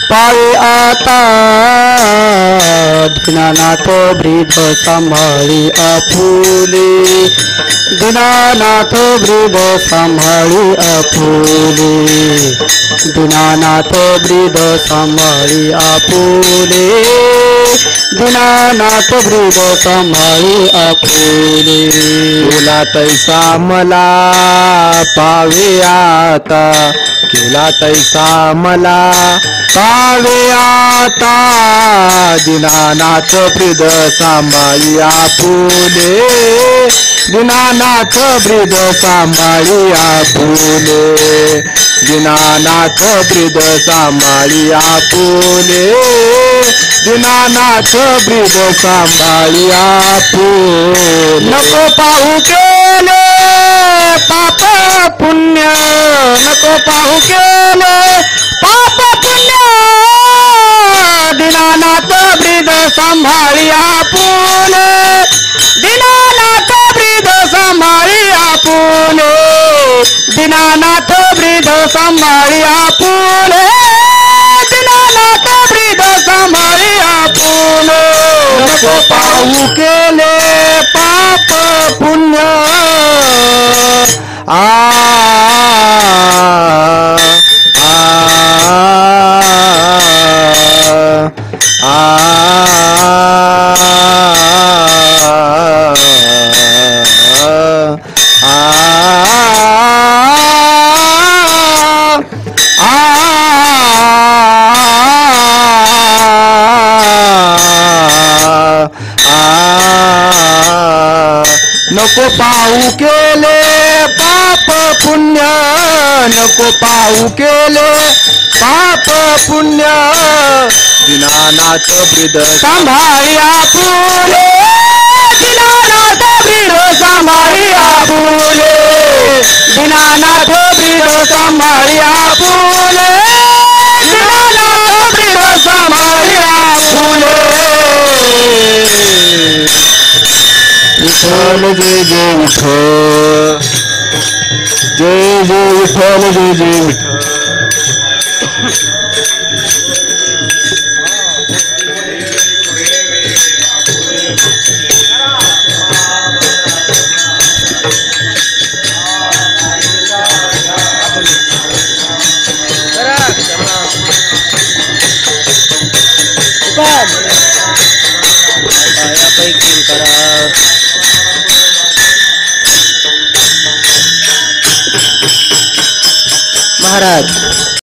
पावे आता, दीनानाथ ब्रीद सांभाळी आपुले, दीनानाथ ब्रीद सांभाळी आपुले, दीनानाथ ब्रीद सांभाळी आपुले, दीनानाथ ब्रीद सांभाळी आपुले. केला तैसा मला पावे आता, केला तैसा मला पावे आता दीनानाथ ब्रीद सांभाळी आपुले दीनानाथ ब्रीद सांभाळी आपुले दीनानाथ ब्रीद सांभाळी आपुले दीनानाथ ब्रीद सांभाळी आपुले नको पाहू केले पाप पुण्य नको पाहू केले पाप पुण्य दीनानाथ ब्रीद सांभाळी आपुले दीनानाथ ब्रीद सांभाळी आपुले दीनानाथ ब्रीद सांभाळी आपुले दीनानाथ ब्रीद सांभाळी आपुले नको पाहू केले पाप पुण्य आ नको पाहू केले पाप पुण्य नको पाहू केले पाप पुण्य दीनानाथ ब्रीद सांभाळी आपुले दीनानाथ ब्रीद सांभाळी आपुले दीनानाथ ब्रीद सांभाळी आपुले दीनानाथ ब्रीद सांभाळी आपुले विठ्ठल जय जय विठ्ठल जय जय विठ्ठल जय जय विठ्ठल महाराज